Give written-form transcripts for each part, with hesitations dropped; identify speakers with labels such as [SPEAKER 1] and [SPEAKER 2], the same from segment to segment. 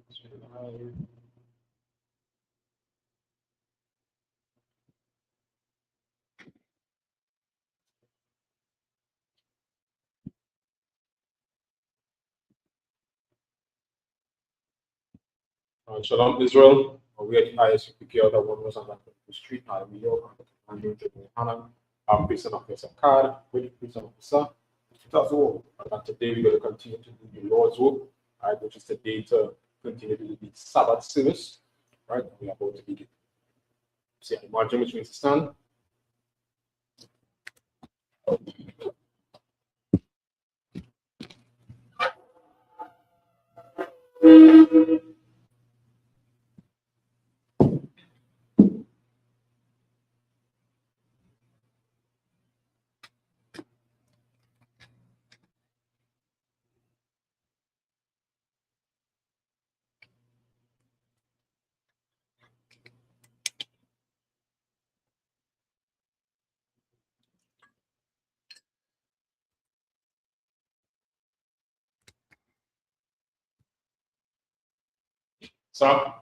[SPEAKER 1] Shalom, Israel. We are the Isupk that one was on the street. We all and you to Hannah. I'm facing up with some card with the prison officer. And today we're going to continue to do the Lord's work, right, which is today to continue to do the Sabbath service. Right, we are about to begin. See the margin which means to stand. Sir.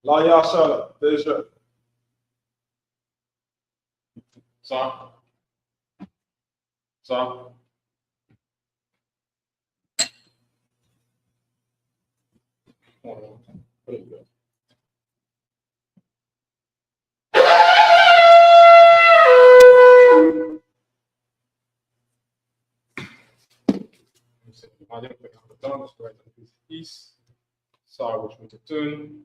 [SPEAKER 2] La Yasha, Deja.
[SPEAKER 1] Sir. East. Sorry, which means to turn.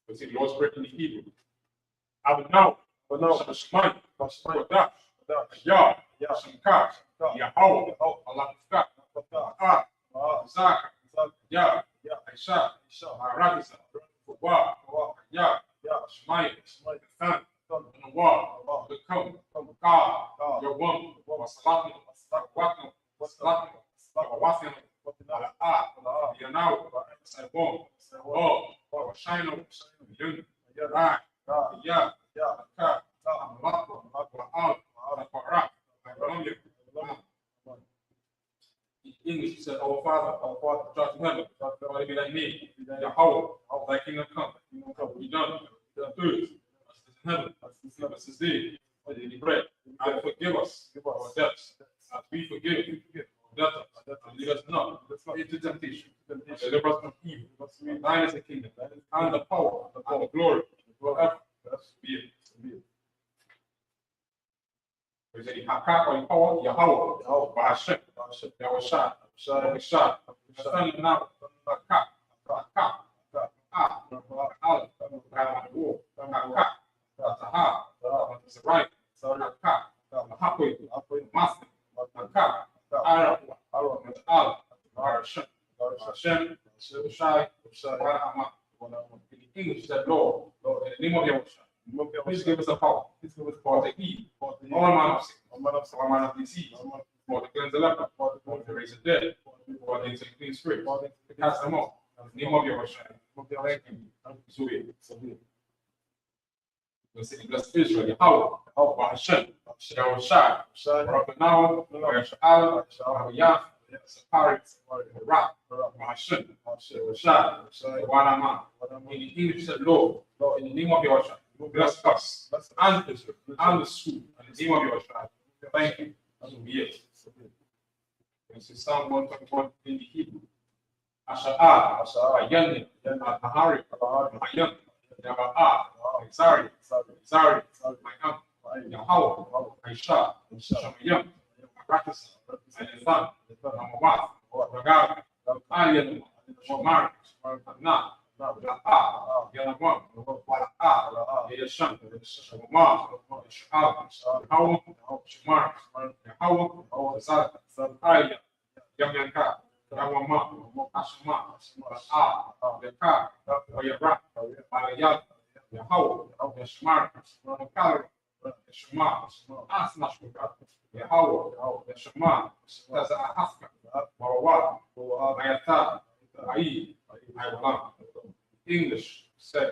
[SPEAKER 1] We see the Lord's Prayer in the Hebrew. Abnau, Shemai, Kodash, Yah, Shemkar, Yahweh, Allah, Zaka, Yah, Aisha, Aradisa, Wa, Yah, Shemai, Fan, Wa, the come, God, your one, Salat, Watno, Salat, Wafian, Yanao, Sabon, Oh, Shino, Yun, Rak, Ya, Ka, Malako, Al, Colombia. In English, he said, Our Father, trust in heaven, God be thy name, Yahweh, thy kingdom come, be done, earth, as it is in heaven, as this day, our daily bread, and forgive us our debts, as we forgive our debtors, and lead us not into temptation, deliver us from evil. Thine is the kingdom, and the power, and the glory, forever. Be it. We say, Haka or power, Yahweh, Bahashem, Yahushua, Yahushua, Son now, Haka, it's right, Haka, Hapoi, Master, Haka, Arab, Hashem, Shai, in English, that Lord, in the name of Yahushua, please give us the power, for the heat, all manner of sickness, all manner of disease, for the cleanse the leper, for the raise the dead, for the clean spirit, to cast them off, in the name of Yahushua. Thank you. So we say, bless Israel, Yahweh, Hashem, Yahushua, Rabbanah, Yahshua, Yah, Sapari, Rak, Hashem, Yahushua, Wanama. In the English, said, Lord, in the name of Yahushua, bless us, and Israel, and the school, in the name of Yahushua. Thank you. That will be it. This is Psalm 121 in the Hebrew. Asha'ah, Ayan, Ahari, Ayan, Yaba'ah, Zari, Mayam, Yahweh, Aisha, Shamayam, Rakis, Alifan, Namawat, Ragab, Alien, Shomar, Na, Yanamam, Yashan, Shomar, Shab, Hawam, Shomar, Yahweh, Zad, Aya, Yamyanka, Yawama, Ashma, Yaka, Yabra, Yad, Yahweh, Yashmar, Kal, Yashma, Asnashmuka, Yahweh, Yashma, Taza Haska, Wawa, Mayata, Ai, Iwalam. English said,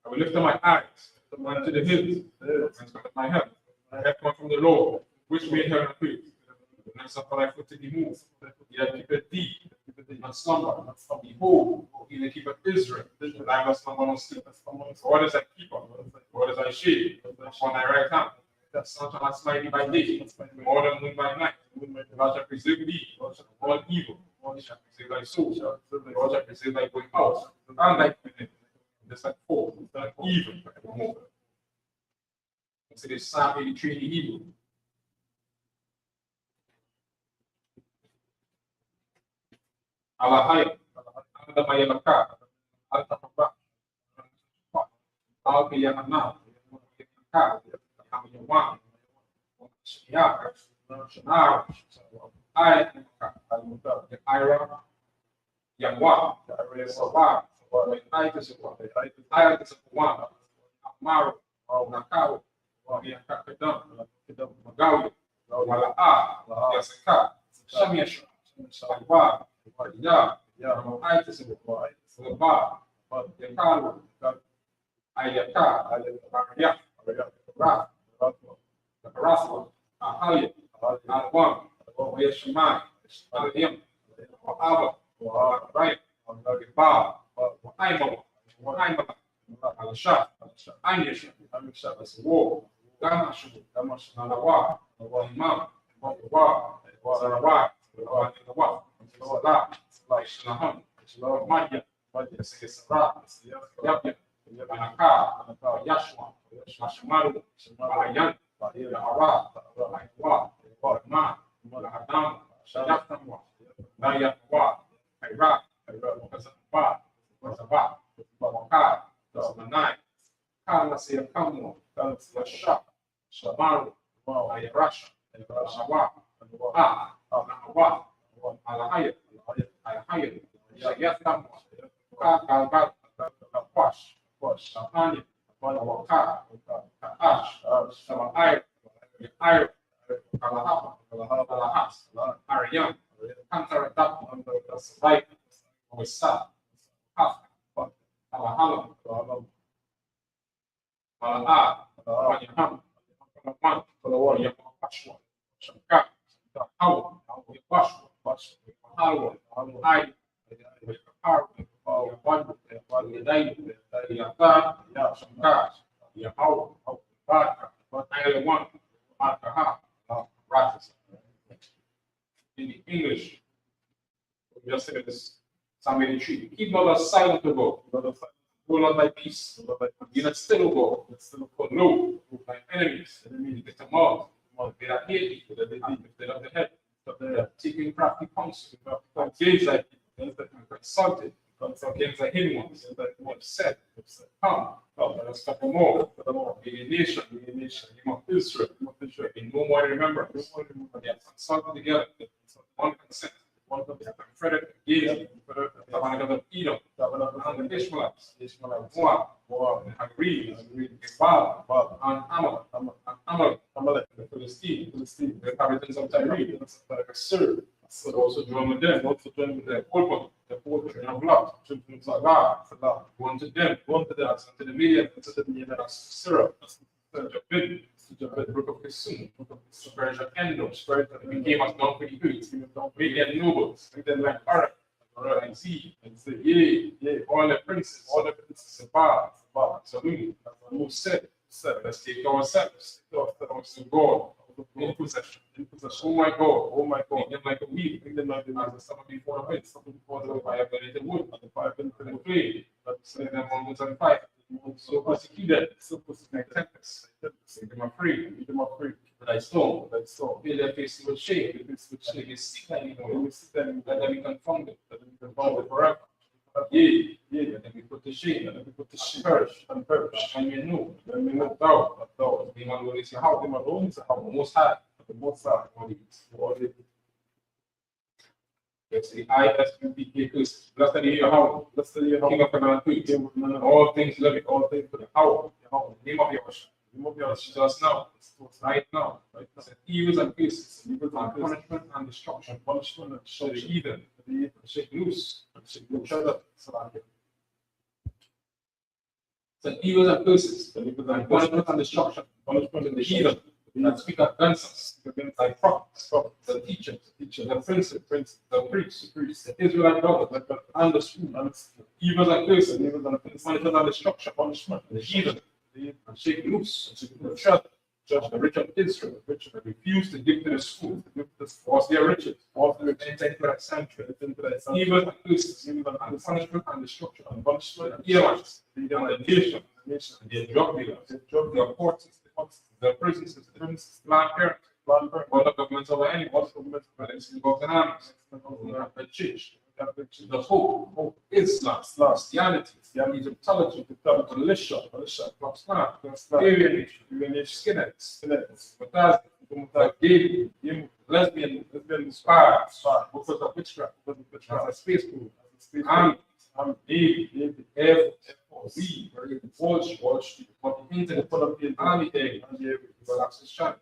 [SPEAKER 1] I will lift up my eyes unto the hills, my help. My help comes from the Lord, which made heaven and earth. And I suffer thy foot to be moved. He that keepeth thee, and slumber. Behold, he that keepeth Israel, that I must slumber nor sleep. God is thy keeper, God is thy shade, upon thy right hand. That sun shall not smite thee by day, nor the moon by night. God shall preserve thee from all evil. God shall preserve thy soul. God shall preserve thy going out and thy coming in. This like forth, like evil forevermore. Consider Psalm 83 in Hebrew. Alahai, Anda Mayalaka, Alta Papa, Alpi Yanana, Yaka, Yaman, Shiak, Shanar, I, the Ira, Yamwa, the Ira Sabah, the Itis of one, Amaro, Nakao, Yakakadam, Magawi, Wala, Yasaka, Shamiash, Shaiwa, Ya, Itis of the bar, the Kalo, Ayaka, Yak, Raf, the Rascal, Ahali, Alwan, Yashimai, Alhim, Aba, right, Bar, Aimama, Alasha, Anish, War, Gamash, Alawa, Imam, Zarawa, Shalaham, Madia, Sarah, Yapia, Anaka, Yashua, Mashmaru, Ayayan, Ara, Aywa, Ma, Adam, Shayatama, Nayatwa, Iraq, Kazakwa, Kazaba, Waka, Manai, Kalasia Kamu, Kalasia Shamaru, Ayarasha, Shawa, Nawa, Alahaya, Alahaya, Shayatama, Kalbat, Wash, Shapani, Waka, Ash, Shamai, Ira, Kalahapa, Kalahas, Ariam, Kantaratap, Sabai, Wasa, Half, Alahala, Malaha, Wanyaham, Man, Yamapashwa, Shamka, Hawa, Washwa, Hawa, I, Yakar, Yawan, Yadai, Yata, Shamka, Yahawa, Baka, Ayawan, Makaha, Ratis. In the English, we just said this Psalm 83. Keep not thou silent, O God. Hold on thy peace. Be not still, O God. For lo, thy enemies, the command, they that hate thee, they love the head, taking crafty counsel, against thy people, consulted, against thy hidden ones, said, come, let us talk more. Be a nation, among Israel, be no more remember. They have consulted together, one consent, one confederate against the tabernacle of Edom, and the Ishmaelites, Moab, and Hagrid, Gebal, and Amalek, the Philistine, the inhabitants of Tyre, served, but also joined with them, the old children of Lot, children of Zagah, one to them, as unto the Midian, as Sarah, the brook of Kisum, the Persia Endor, and became as down for the goods, made them nobles, made them like Arak, and Z, yea, all the princes, of Baal, Salome, who said, let's take ourselves, to God, in possession. Oh my God, make them like a weed, make them like the summer before the wind, the fire burning the wood, and the fire burning the flame, set them on woods and fire. So persecuted, like tempest, make them afraid, but I storm, fill their faces with shame, they may see anymore, let them be confounded, forever. Yea, let them be put to shame, and perish, and you know, thou, being alone is your house, the most high, Yes, the ISUPK curse. Blessed are your house, King of Canaan, all things loving, all things for the power, the name of your just now, right now, evils and curses, and punishment and destruction, to the heathen, shake loose, shake each other. So evils and curses, and punishment and destruction, punishment and the heathen, that speak against us, like prophets, the teachers, the princes, the priests, the Israelite brothers, and the school, evils and curses, punishment and destruction, punishment, the heathen, and shake loose, the church, the rich of Israel, which refused to give to the school, was their riches, was the intent for that sanctuary, evil and curses, and punishment and destruction, and punishment and earmarks, and the nation, the drug dealers, the courts, the prisons, Planned Parenthood, all the governments over any, all the governments over the church, the hope, Islam, Christianity, Egyptology, the militia, alienation, skinheads, gay, lesbian, inspired, because of witchcraft, space food, army, Navy, Air Force, Wall Street, internet, army day, access channel,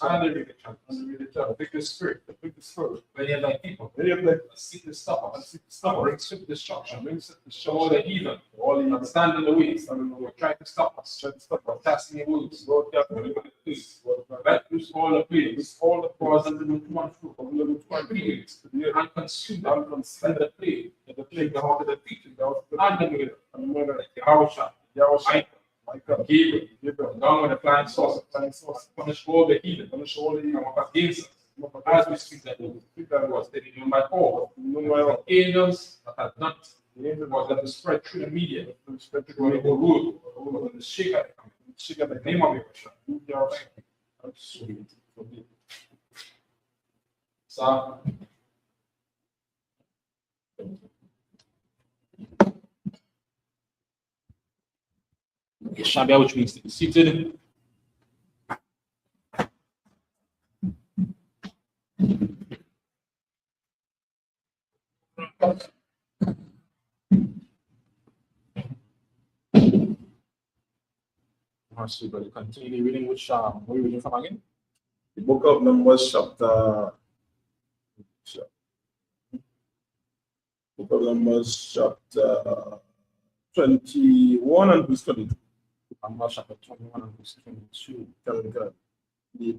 [SPEAKER 1] and the biggest spirit, many of like people, seek the stop, bring swift destruction, show the heathen, all stand in the way, try to stop us, casting the wolves, let loose all the plagues, all the cause and the one fruit of the plagues, and consume them, and the plague, the heart of the people, and the murder, the Yahusha, Michael, Gabriel, down with the flying saucer, punish all the heathen, punish all the against us. As we speak that was taken by all, angels that had not, the angel was that spread through the media, spread through the whole world, over the shaker, the name of it. So, Shabia, which means to be seated. So, but continue reading which where are you reading from again?
[SPEAKER 2] The book of Numbers, chapter 21 and verse 22.
[SPEAKER 1] Numbers chapter 21 and verse 22.
[SPEAKER 2] The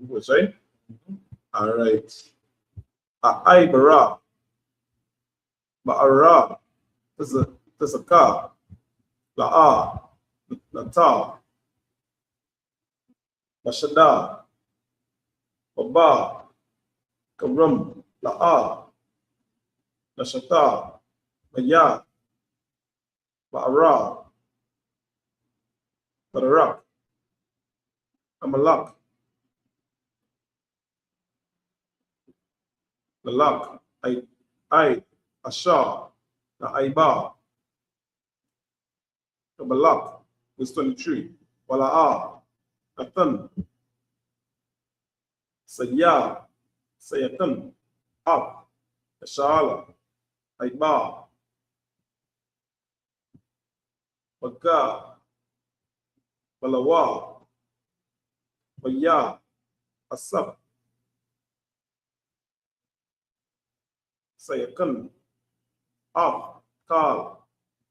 [SPEAKER 2] verse, right? All right. Bara, Ba'ara, Tasaka, La'a, Lata, Lashada, Baba, Karam, La'a, Lashata, Maya, Ba'ara, Barak, Amalak, Lalak, Ashar, Aiba, Kabalak, verse 23, Wala'a, Atan, Sayatan, Ab, Shala, Aiba, Baka, Balawa, Baya, Asab, Sayakan, Ab, Kal,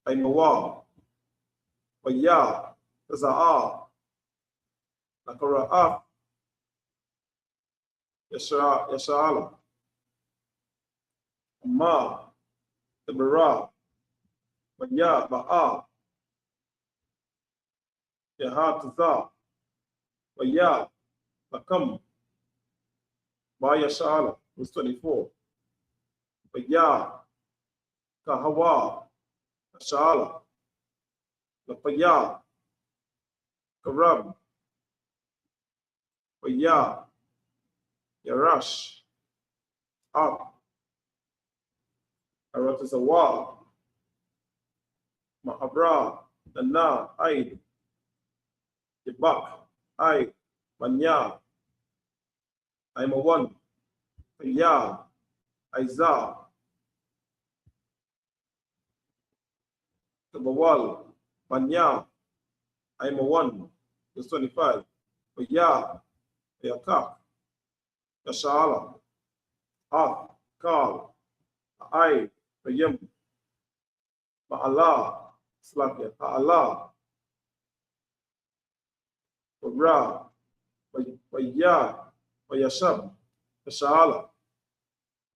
[SPEAKER 2] Aimawa, Baya, Za'a, Nakara'a, Yashala, Ma, Tabara, Baya, Ba'a, Yahataza, Baya, Bakam, Baya Shala, verse 24. Baya, Kahawa, Shala, Lapaya, Karab, Baya, Yarash, Ab, Aratazawa, Mahabra, Nana, Aid, Yabak, Aid, Manya, Aimawan, Baya, Aiza, Tabawal, Manya, Aimawan, verse 25, Baya, Yakak, Yashala, Ah, Kal, Ai, Bayam, Ba'ala, Slakia, Ta'ala, Ra, Ya, Yashab, Shala,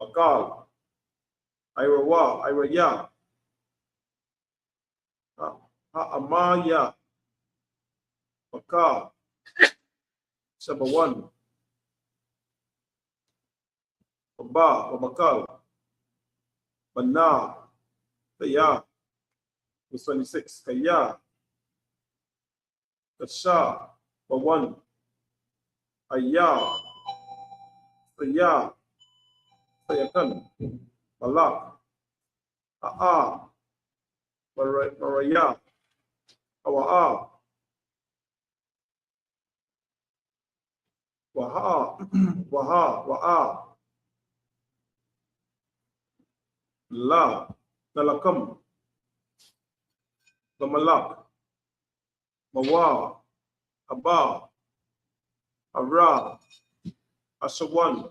[SPEAKER 2] Akal, Ira Ya, Amaya, Akal, Shabawan, Bakal, Bana, Kaya, verse 26, Kaya, Kasha, Bawan, Aya, Saya, Sayakan, Balak, Maraya, Awa'a, Wa'a, La, Nalakam, Gamalak, Mawa, Abba, Ara, Ashawan,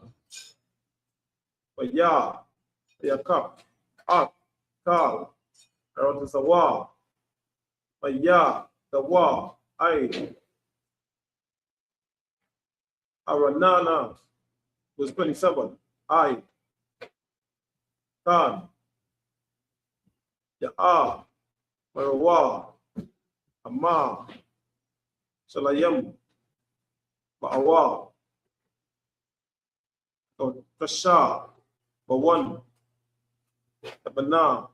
[SPEAKER 2] Waya, Yakap, Ak, Kal, Arotazawa, Waya, Dawa, Ai, Aranana, verse 27, Ai, Khan, Ya'a, Marawa, Amma, Shalayam, Ba'awa, Tasha, Bawan, Tabana,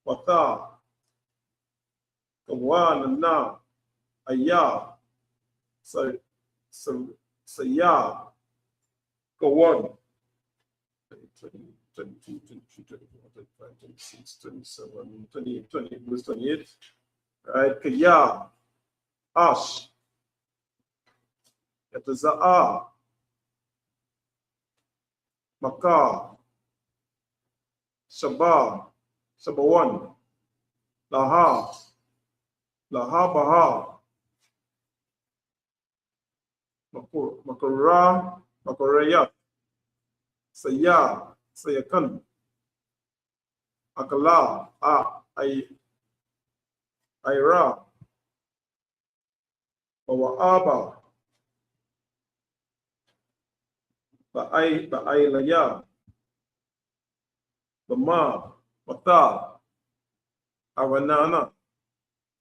[SPEAKER 2] Wata, Kawan, Na, Aya, Saya, Kawan, 22, 23, 24, 25, 26, 27, 28, 20, verse 28. Right, Kaya, Ash, Yataza'a, Maka, Shabah, Shabawan, Laha, Baha, Makura, Makurayat, Sayakan, Akala, Ira, Bawa'aba, Ba'ailaya, Bama, Mata, Aranana.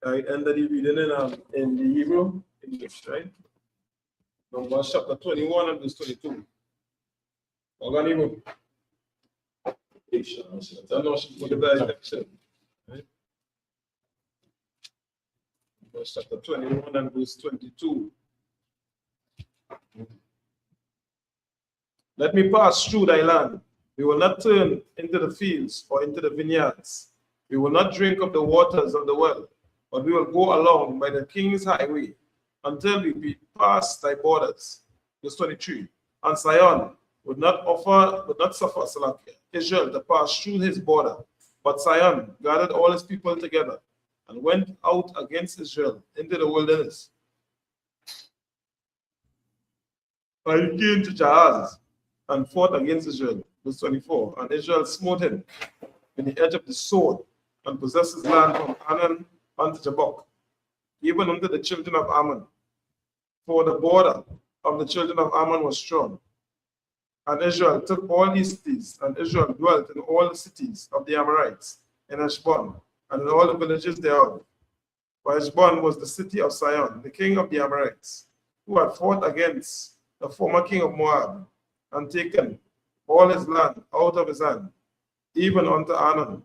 [SPEAKER 2] Right, and that he reading in the Hebrew, English, right? Numbers chapter 21 and verse 22. Organimo. Numbers chapter 21 and verse 22. Let me pass through thy land. We will not turn into the fields or into the vineyards. We will not drink of the waters of the well, but we will go along by the king's highway until we be past thy borders. Verse 23. And Sion would not suffer Israel to pass through his border. But Sion gathered all his people together and went out against Israel into the wilderness. And he came to Jahaz and fought against Israel. Verse 24. And Israel smote him in the edge of the sword and possessed his land from Anan unto Jabbok, even unto the children of Ammon. For the border of the children of Ammon was strong. And Israel took all these cities, and Israel dwelt in all the cities of the Amorites, in Heshbon, and in all the villages thereof. For Heshbon was the city of Sihon, the king of the Amorites, who had fought against the former king of Moab, and taken all his land out of his hand, even unto Anan.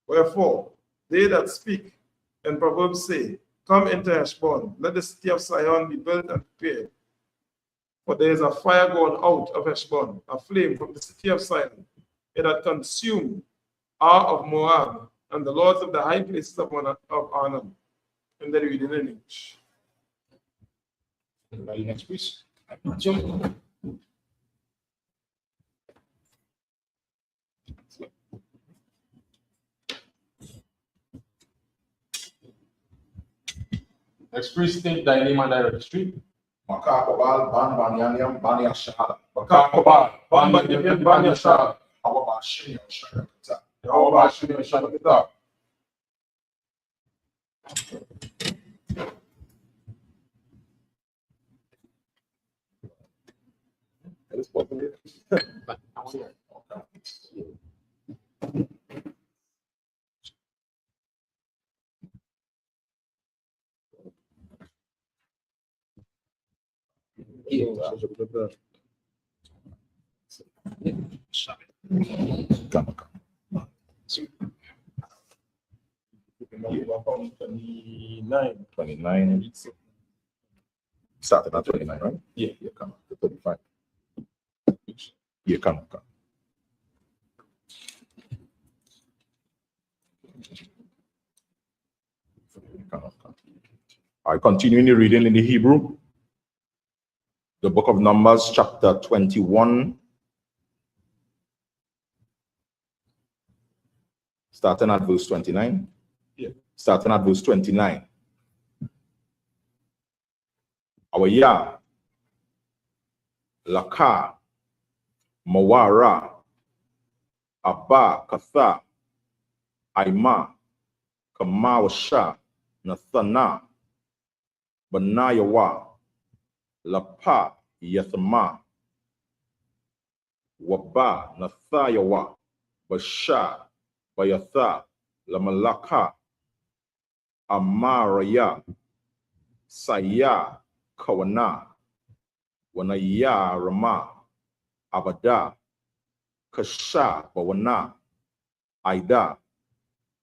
[SPEAKER 2] Wherefore, they that speak in Proverbs say, Come into Heshbon, let the city of Sihon be built and prepared. For there is a fire gone out of Heshbon, a flame from the city of Sihon. It had consumed Ar of Moab, and the lords of the high places of Anan. And then read in English.
[SPEAKER 3] Everybody next, please.
[SPEAKER 1] Next, please state thy name and thy registry.
[SPEAKER 3] Makakobal, Ban Banyaniam, Banya Shahada.
[SPEAKER 1] Makakobal, Ban Banyaniam, Banya Shahada.
[SPEAKER 3] Awaba Shini Shakata.
[SPEAKER 1] Yahweh Shini Shakata.
[SPEAKER 3] this possible? Come. 29. Starting at 29, right? Yeah, come on, to 35. Yeah, come on. I continue the reading in the Hebrew. The book of Numbers, chapter 21. Starting at verse 29.
[SPEAKER 2] Yeah.
[SPEAKER 3] Starting at verse 29. Our Yah, Laka, Mawara, Abba, Katha, Aima, Kamawasha, Nathana, Banayawa, Lapa, Yathama, Waba, Nathayawa, Basha, Bayatha, Lamalaka, Amaraya, Saya, Kawana, Wanaya, Rama, Abada, Kasha, Bawana, Aida,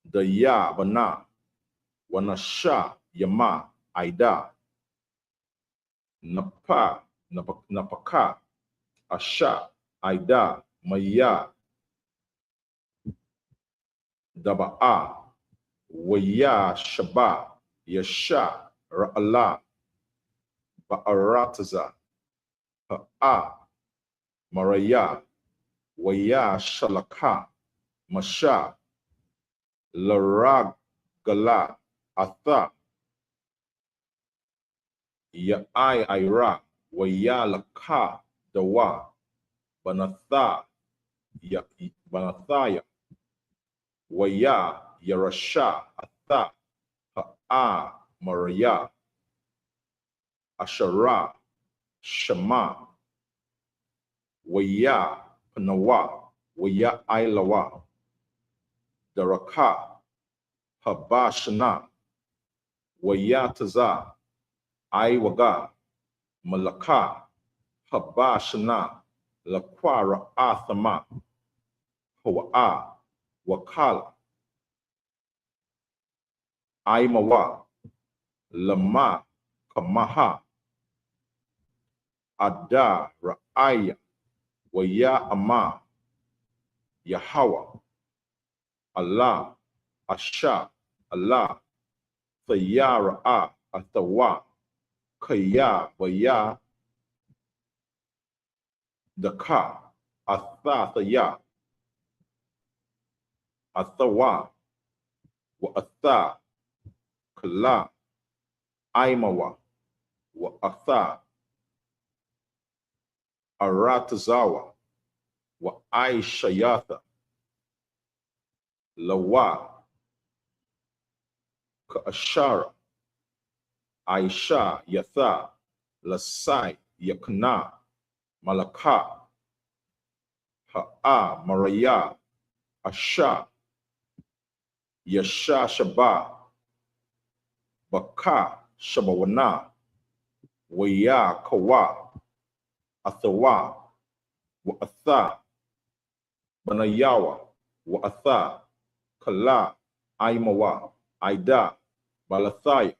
[SPEAKER 3] Daya, Bana, Wanasha, Yama, Aida, Napa, Napaka, Asha, Aida, Maya, Daba'a, Waya, Shaba, Yasha, Ra'ala, Ba'arataza, Ha'a, Maraya, Waya, Shalaka, Masha, Laragala, Atha, Ya'ai, Ira, Waya, Laka, Dawa, Banatha, Banathaya, Waya, Yarasha, Atha, Ha'a, Maraya, Ashara, Shema, Waya, Panawa, Waya, Ailawa, Daraka, Habashana, Waya, Taza, Aiwaga, Malaka, Habashana, Lakwara, Athama, Hawa'a, Wakala, Aimawa, Lama, Kamaha, Ada, Ra'aya, Waya, Ama, Yahawa, Allah, Asha, Allah, Thayara'a, Athawa, Kaya, Waya, Daka, Athathaya, Athawa, Wa Atha, Kala, Aimawa, Wa Atha, Aratazawa, Wa Aishayatha, Lawa, Ka'ashara, Aisha, Yatha, Lasai, Yakna, Malaka, Ha'a, Maraya, Asha, Yasha, Shaba, Baka, Shabawana, Waya, Kawa, Athawa, Wa Atha, Banayawa, Wa Atha, Kala, Aimawa, Aida, Balathaya,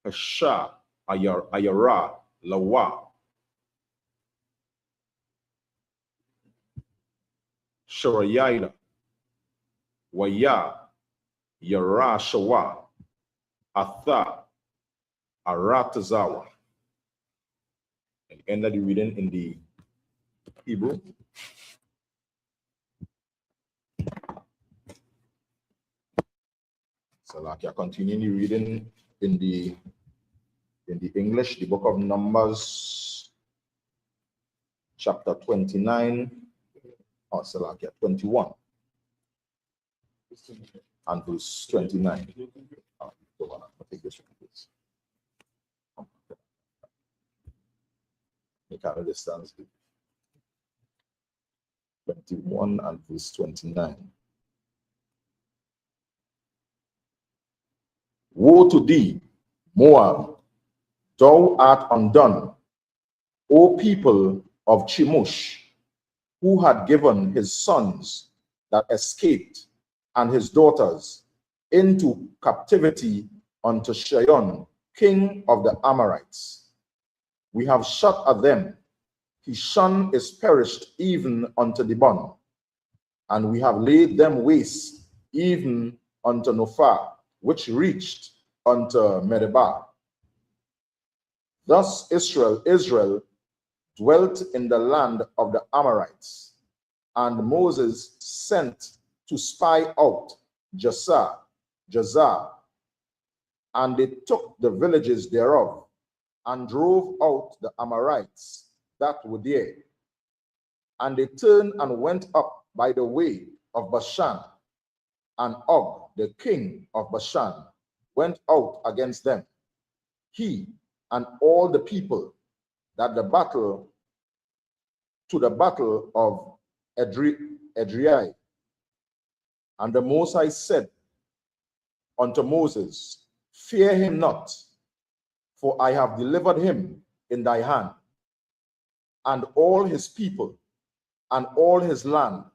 [SPEAKER 3] Hasha, Ayara, Lawa, Sharayaida, Waya, Yara, Shawa, Atha, Aratazawa. And end of the reading in the Hebrew. So like you're continuing reading in the English, the book of Numbers, chapter 29, or so like 21, and verse 29. I'll take this one, please. You can't understand this. 21 and verse 29. Woe to thee, Moab, thou art undone, O people of Chemosh, who had given his sons that escaped and his daughters into captivity unto Sihon, king of the Amorites. We have shot at them. His son is perished even unto Dibon, and we have laid them waste even unto Nophah, which reached unto Meribah. Thus Israel dwelt in the land of the Amorites, and Moses sent to spy out Jazer, and they took the villages thereof, and drove out the Amorites that were there. And they turned and went up by the way of Bashan, and Og, the king of Bashan, went out against them, he and all the people, to the battle of Edrei. And the Most High said unto Moses, Fear him not, for I have delivered him in thy hand, and all his people, and all his land,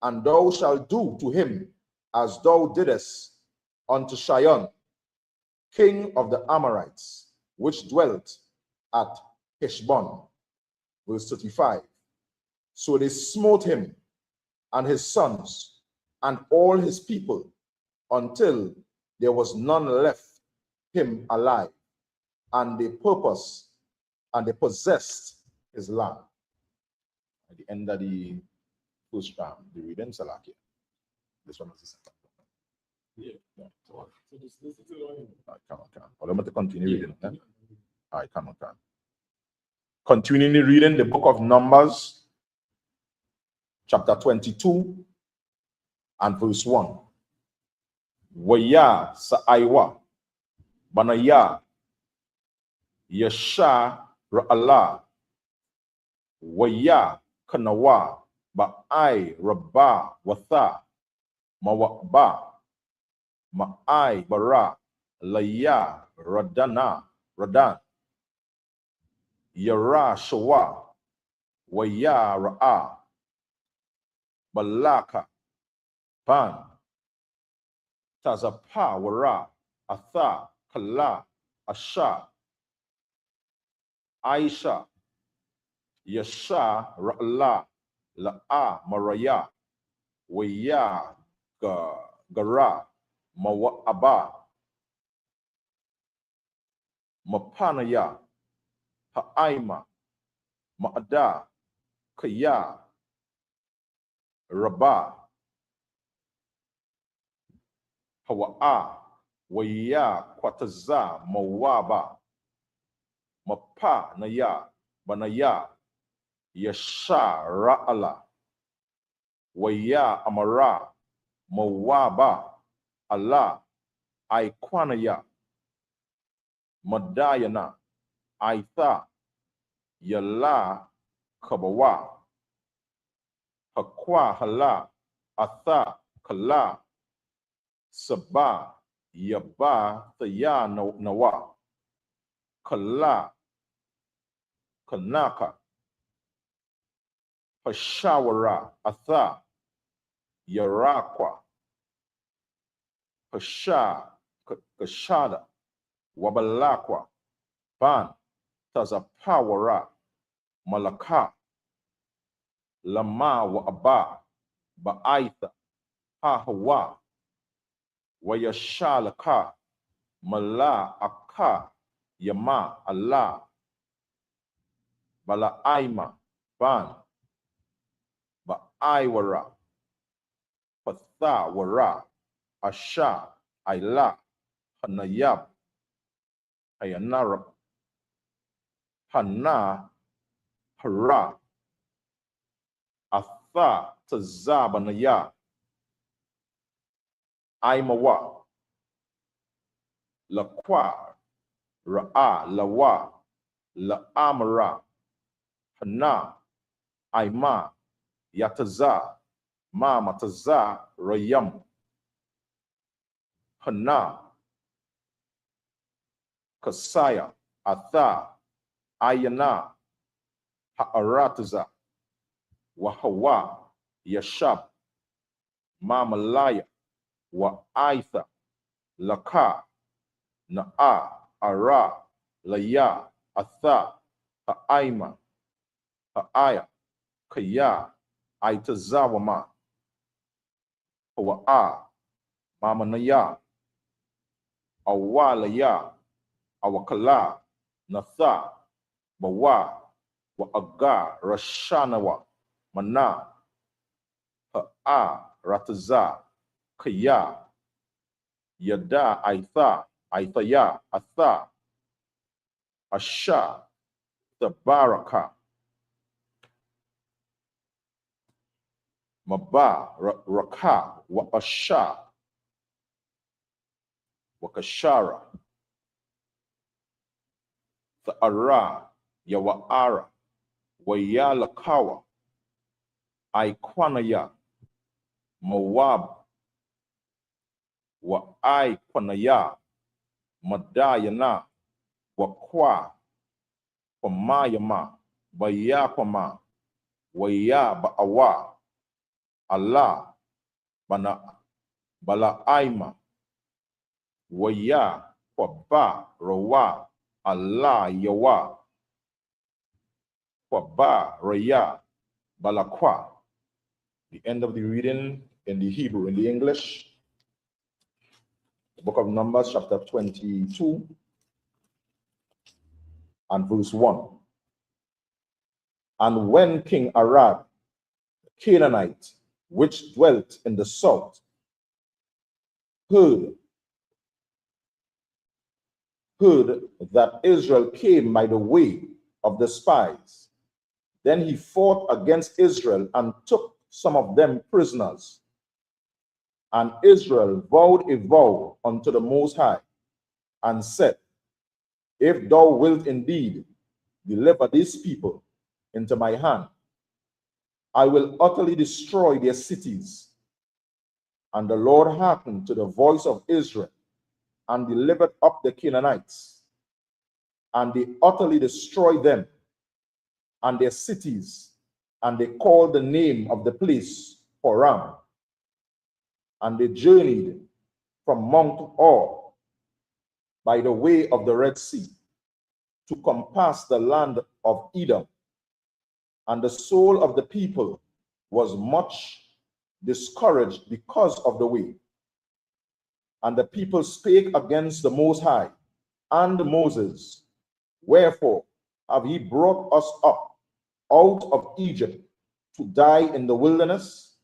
[SPEAKER 3] and thou shalt do to him as thou didst unto Sihon, king of the Amorites, which dwelt at Heshbon. Verse 35. So they smote him and his sons and all his people until there was none left him alive, and they possessed his land. At the end of the first the reading, Salakia. This one is the second.
[SPEAKER 1] Yeah. So just listen to the one.
[SPEAKER 3] I can. Well, I'm going to continue reading. Yeah? I can. Continuing reading the book of Numbers, chapter 22 and verse 1. Waya sa'aiwa banaya yasha ra'ala waya kanawa ba'ai rabba watha mawaba ma'ai bara laya radan yara shawa waya ra'a balaka pan tazapa wara atha kala asha aisha yasha ra'la la'a maraya waya gara mawa'aba mapanaya ha'aima ma'ada kaya rabba hawa'a waya kwataza mawaba mapa naya banaya yasha ra'ala waya amara mawaba Allah aikwanaya madayana aitha yalla kabawa hakwa hala atha kala saba yaba taya nawa kala kanaka hashawara atha yarakwa kashada wabalakwa ban tazapawara malaka lama wa aba ba'aitha hawa wayashalaka mala aka yama Allah bala aima ban ba'aiwara patha wara asha aila hanayab ayanara hana hara atha tazabanaya aimawa lakwa ra'a lawa la amara hana aima Yataza, Ma Mataza, Rayam, Hana, Kasaya, Atha, Ayana, Ha'arataza, Wahawa, Yashab, Mamalaya, Wa Aitha, Laka, Na'a, Ara, Laya, Atha, Ha'aima, Ha'aya, Kaya, Aitazawama, Hawa'a, Mamanaya, Awalaya, Awakala, Natha, Bawa, Wa'aga, Rashanawa, Mana, Ha'a, Rataza, Kaya, Yada, Aitha, Aithaya, Atha, Asha, the Baraka, Maba, Raka, Wa'asha, Wakashara, the Ara, Yawa'ara, Wayalakawa, Aikwanaya, Moab, Wa'aikwanaya, Madayana, Wakwa, Kwamayama, Bayakwama, Waya Ba'awa, Allah, Bana, Bala'aima, Waya, Kwaba, Rawa, Allah, Yawa, Kwaba, Raya, Balakwa. The end of the reading in the Hebrew. In the English, the book of Numbers, chapter 22 and verse 1. And when King Arad, the Canaanite, which dwelt in the south, heard that Israel came by the way of the spies, then he fought against Israel and took some of them prisoners. And Israel vowed a vow unto the Most High, and said, if thou wilt indeed deliver these people into my hand, I will utterly destroy their cities. And the Lord hearkened to the voice of Israel, and delivered up the Canaanites, and they utterly destroyed them and their cities, and they called the name of the place Horam. And they journeyed from Mount Or by the way of the Red Sea to compass the land of Edom. And the soul of the people was much discouraged because of the way. And the people spake against the Most High and Moses, wherefore have ye brought us up out of Egypt to die in the wilderness?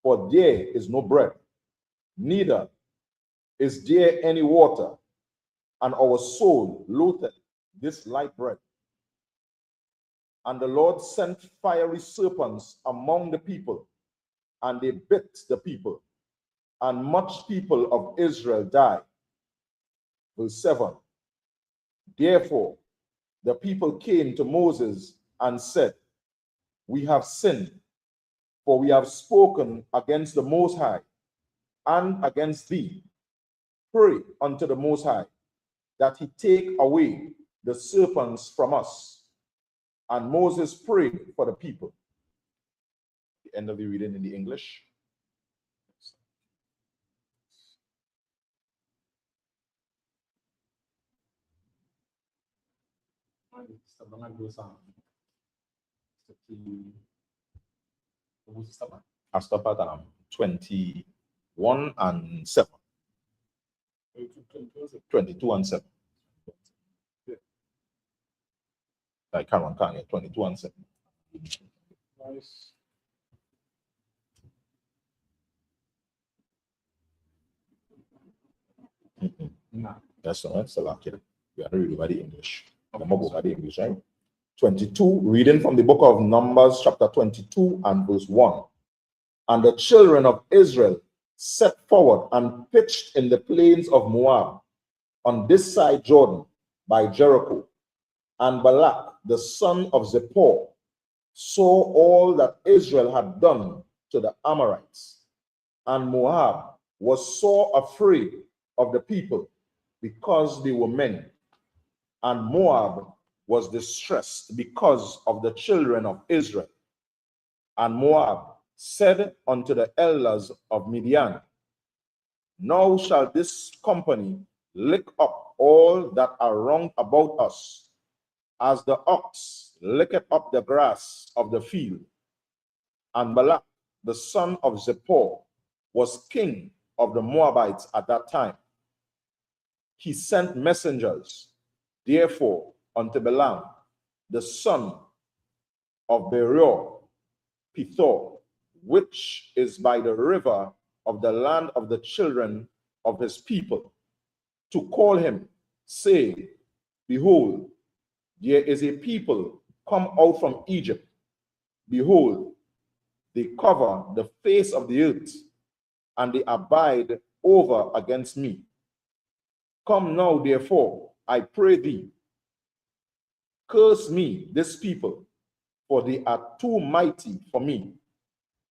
[SPEAKER 3] For there is no bread, neither is there any water, and our soul loatheth this light bread. And the Lord sent fiery serpents among the people, and they bit the people, and much people of Israel died. Verse 7. Therefore the people came to Moses and said, we have sinned, for we have spoken against the Most High and against thee. Pray unto the Most High that he take away the serpents from us. And Moses prayed for the people. The end of the reading in the English. I stop at 21 and 7. 22 and 7. I can't run, can't get 22 and 7.
[SPEAKER 1] Nice.
[SPEAKER 3] That's all right. So like it. We are reading by the English. I'm going to go by the English, right? 22, reading from the book of Numbers, chapter 22 and verse 1. And the children of Israel set forward and pitched in the plains of Moab, on this side Jordan, by Jericho. And Balak, the son of Zippor, saw all that Israel had done to the Amorites, and Moab was sore afraid of the people because they were many, and Moab was distressed because of the children of Israel. And Moab said unto the elders of Midian, now shall this company lick up all that are round about us, as the ox licketh up the grass of the field. And Balak, the son of Zippor, was king of the Moabites at that time. He sent messengers, therefore, unto Balaam, the son of Beor, Pethor, which is by the river of the land of the children of his people, to call him, saying, behold, there is a people come out from Egypt. Behold, they cover the face of the earth, and they abide over against me. Come now, therefore, I pray thee, curse me, this people, for they are too mighty for me.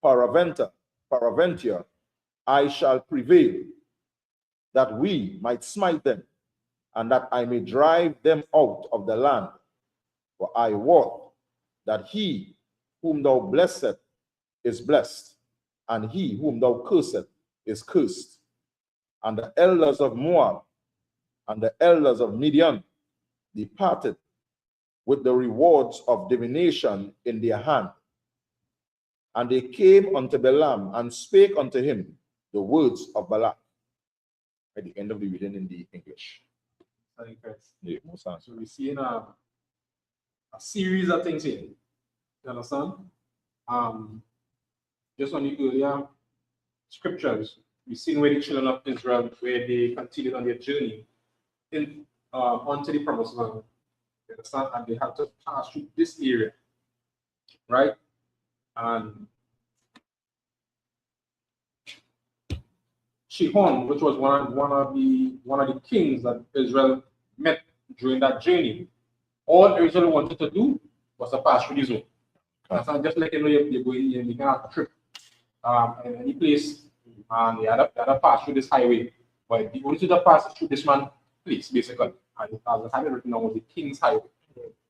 [SPEAKER 3] Peradventure, I shall prevail, that we might smite them, and that I may drive them out of the land. For I wot that he whom thou blessest is blessed, and he whom thou cursest is cursed. And the elders of Moab and the elders of Midian departed with the rewards of divination in their hand. And they came unto Balaam and spake unto him the words of Balak. At the end of the reading in the English.
[SPEAKER 1] Thank you, Chris.
[SPEAKER 3] Yeah, most times.
[SPEAKER 1] So we're seeing a series of things here. You understand? Just on the earlier scriptures, we've seen where the children of Israel, where they continued on their journey onto the promised land. You understand? And they had to pass through this area, right? And Shihon, which was one of the kings that Israel met during that journey, all Israel wanted to do was to pass through the zone. That's not just like you're going, you can have a trip in any place, and you had to pass through this highway. But the only way to pass through this one place, basically, and as the highway written down was the King's Highway.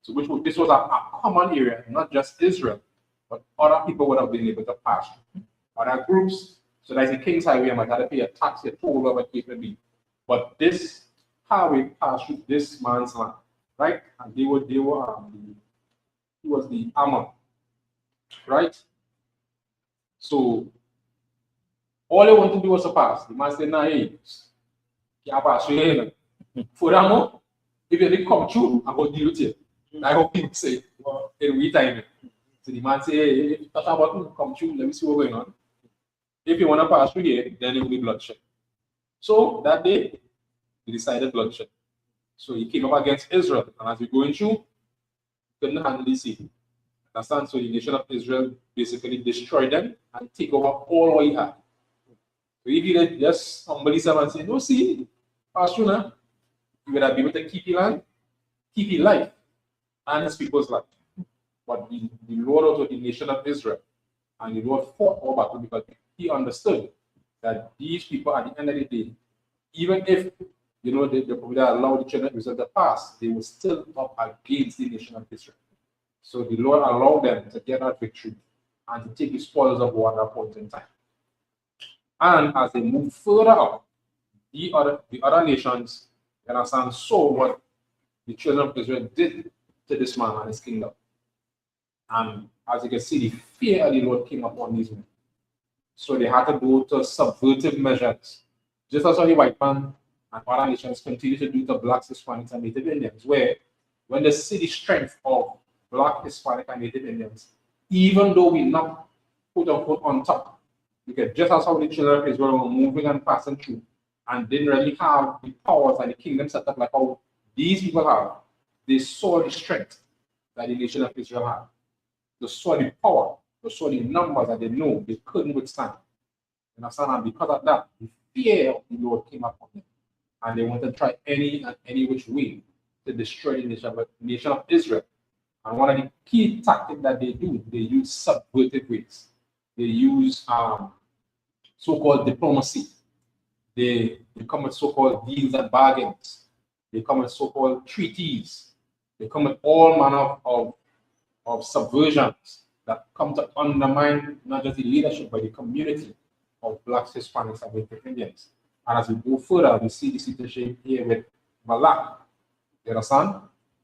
[SPEAKER 1] So this was a common area, not just Israel, but other people would have been able to pass through. Other groups, so that's the King's Highway, I might have to pay a tax, a toll, whatever the case may be. But this highway passed through this man's land, right? And he was the Ammon, right? So all they want to do was to pass. The man said, nah, hey, can't pass through here. Furthermore, if you didn't come through, I'm going to deal with you. I hope people say, well, in we time. So the man said, hey, if you talk about come through, let me see what's going on. If you want to pass through here, then it will be bloodshed. So that day, he decided bloodshed. So he came up against Israel, and as we're going through, couldn't handle the sea. Understand? So the nation of Israel basically destroyed them and take over all what he had. So if you just somebody and say, no, see, pass through now, you would have been able to keep your land, keep your life, and his people's life. But the Lord also the nation of Israel, and the Lord fought all battle because he understood that these people at the end of the day, even if they probably allowed the children of Israel to pass, they were still up against the nation of Israel. So the Lord allowed them to get that victory and to take the spoils of war at that point in time. And as they moved further up, the other nations, you understand, saw what the children of Israel did to this man and his kingdom. And as you can see, the fear of the Lord came upon these men. So they had to go to subversive measures, just as how the white man and other nations continue to do to blacks, Hispanics, and Native Indians, where when they see the strength of Black, Hispanic, and Native Indians, even though we're not quote unquote on top, because just as how the children of Israel were moving and passing through and didn't really have the powers and the kingdom set up like how these people have, they saw the strength that the nation of Israel had. They saw the power, they saw the numbers that they know they couldn't withstand. You understand? And because of that, the fear of the Lord came upon them. And they wanted to try any which way to destroy the nation of Israel. And one of the key tactics that they do, they use subverted ways. They use so-called diplomacy. They come with so-called deals and bargains. They come with so-called treaties. They come with all manner of subversions that come to undermine not just the leadership, but the community of Blacks, Hispanics, and Native Indians. And as we go further, we see the situation here with Balak, you understand?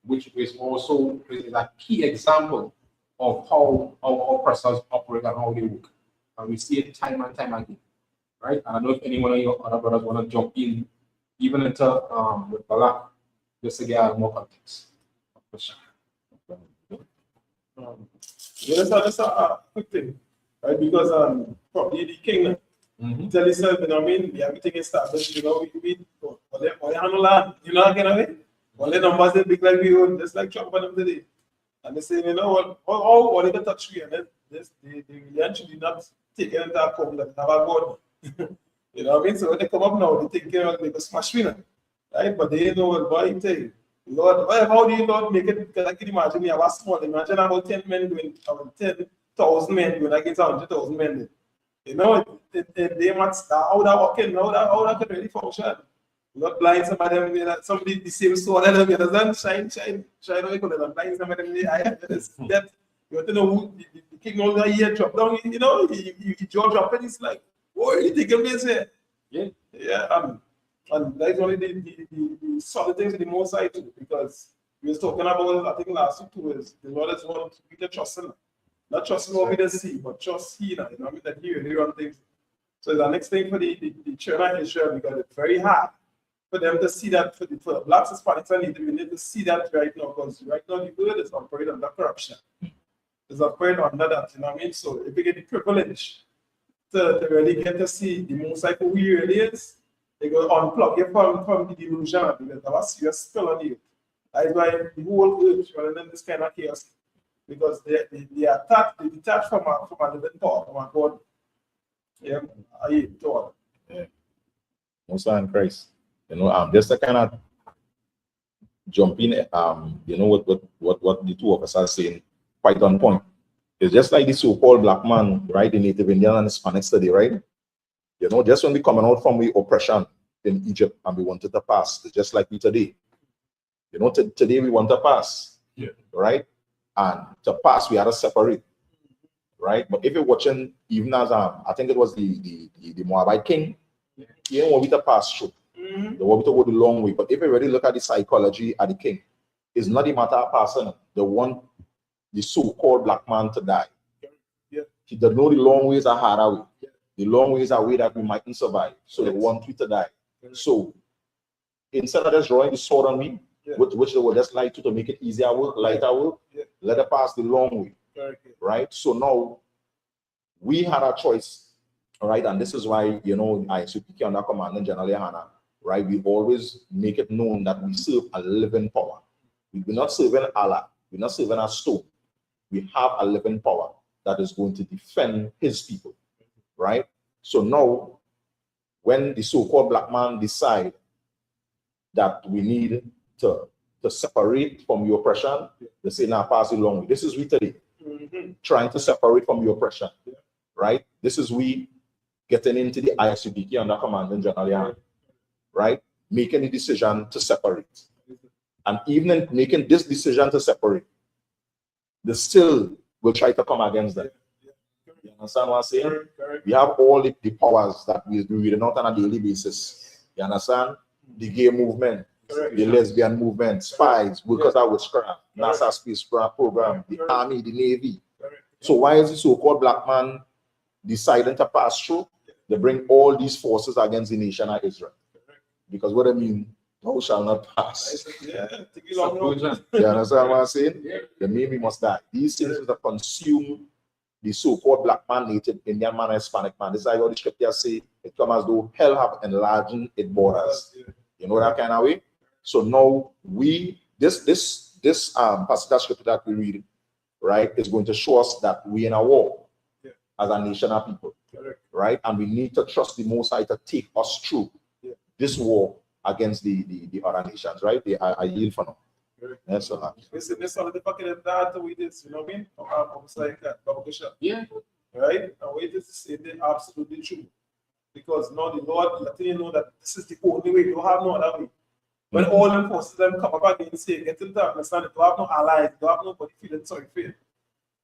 [SPEAKER 1] Which is also a key example of how our oppressors operate and how they work. And we see it time and time again, right? And I don't know if anyone of your other brothers want to jump in, even into with Balak, just to get more context.
[SPEAKER 2] That's a quick thing, right? Because probably the king tell himself, you know what I mean, everything is established, you know, we handle land, you know, kind of way. All the numbers they big like we own, just like Trump and them today. And they say, you know what they can touch me, and then they really actually not take it into account that they have a God. You know what I mean? So when they come up now, they think, you know, they go smash me now, right? But they know what boy tell you. Lord, how do you not make it? Because I can imagine you have a small, imagine about 10 men doing, 10,000 men doing against 100,000 men. You know, they must, how that working, how that can really function. Not blind some of them, you know, somebody the same sword and the other shine, away, blind some of them, that you want to know who the king over here drop down, you know, he jaw drop and it's like, oh, you take him here. Yeah, and that's only the solid things in the most side too, because we was talking about, I think last week too, is the Lord is want to be the trusting, not trusting what we don't see, but trust He, you know what I mean, that He will run things. So the next thing for the children of Israel, because it's very hard for them to see that, for the Blacks, Hispanics, and Native, we need to see that right now, because right now the world is operating under corruption. It's operating under that, you know what I mean? So if we get the privilege to really get to see the most like who we really is, they go unplug you from the delusion, because there was serious spell on you. That's why the whole earth rather than this kind of chaos, because they detach from a living thought, from a God. Yeah, I thought.
[SPEAKER 3] Yeah. Most in Christ. You know, just to kind of jump in, you know what the two of us are saying, quite on point. It's just like the so-called black man, right? The Native Indian and Hispanic study, right? You know, just when we coming out from the oppression in Egypt and we wanted to pass, it's just like we today. You know, today we want to pass, right? And to pass, we had to separate, right? But if you're watching, even as I think it was the Moabite king, he didn't want me to pass through. They want me to go the long way. But if you really look at the psychology of the king, it's not a matter of passing. They want the so-called black man to die. He doesn't know the long ways are harder way. The long ways are way that we mightn't survive. So they want you to die. So instead of just drawing the sword on me, which they would just like to make it easier work, lighter work, let it pass the long way. Right? So now we had a choice, right? And this is why, you know, Isupk under Commandant General Hannah, right? We always make it known that we serve a living power. We're not serving Allah. We're not serving a stone. We have a living power that is going to defend His people, right? So now, when the so-called black man decide that we need to separate from the oppression, they say, now pass it along. This is we today, trying to separate from the oppression, right? This is we getting into the Isupk under Commandant General, right? Making the decision to separate. And even in making this decision to separate, they still will try to come against them. You understand what I'm saying? We have all the powers that we read out on a daily basis. You understand? The gay movement, the lesbian movement, spies, workers at witchcraft, NASA space program, the army, the navy. So why is the so-called black man deciding to pass through? They bring all these forces against the nation of Israel. Because what I mean, thou shall not pass. You understand what I'm saying? The maybe must die. These things that consume the so-called black man, Native Indian man, Hispanic man. This is how the scripture say it comes as though hell have enlarged its borders. You know that kind of way? So now this passage of scripture that we read, right, is going to show us that we in a war as a nation of people. Right? And we need to trust the Most High to take us through this war against the other nations, right? I yield for now. Yes, sir.
[SPEAKER 2] Listen, this one, the fucking data with this, you know what I mean? Almost like that, publication.
[SPEAKER 1] Yeah.
[SPEAKER 2] Right? And we just say the absolutely true. Because now the Lord letting you know that this is the only way, you don't have no other way. When all them forces them come up against you, get into understand it, you have no allies, you have nobody feeling sorry for you.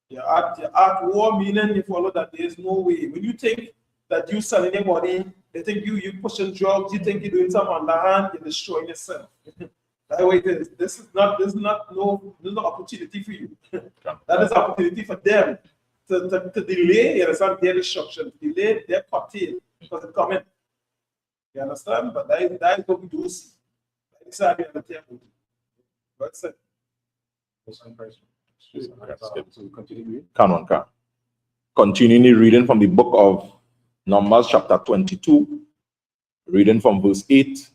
[SPEAKER 2] You're at war, meaning you follow that there is no way. When you think that you selling your body, they think you pushing drugs, you think you're doing something underhand, you're destroying yourself. That way it is. This is not no opportunity for you. That is opportunity for them to delay, you understand, their destruction, to delay their party because it's coming. You understand? But that is what we do see. Exactly on the table. That's it.
[SPEAKER 1] So continue.
[SPEAKER 3] Can. Continuing reading from the book of Numbers, chapter 22, reading from verse 8.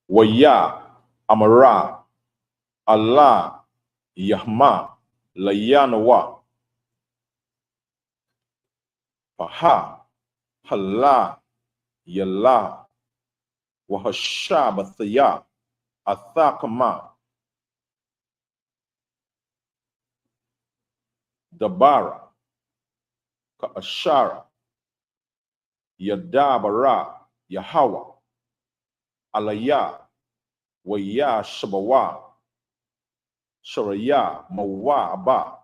[SPEAKER 3] Waya Amara Allah Yahma Layanawa Faha Hala Yalla Wahashabathaya Athakama Dabara Ka'ashara Yadabara Yahawa Alaya Waya Shabawa Sharaya Mawa Aba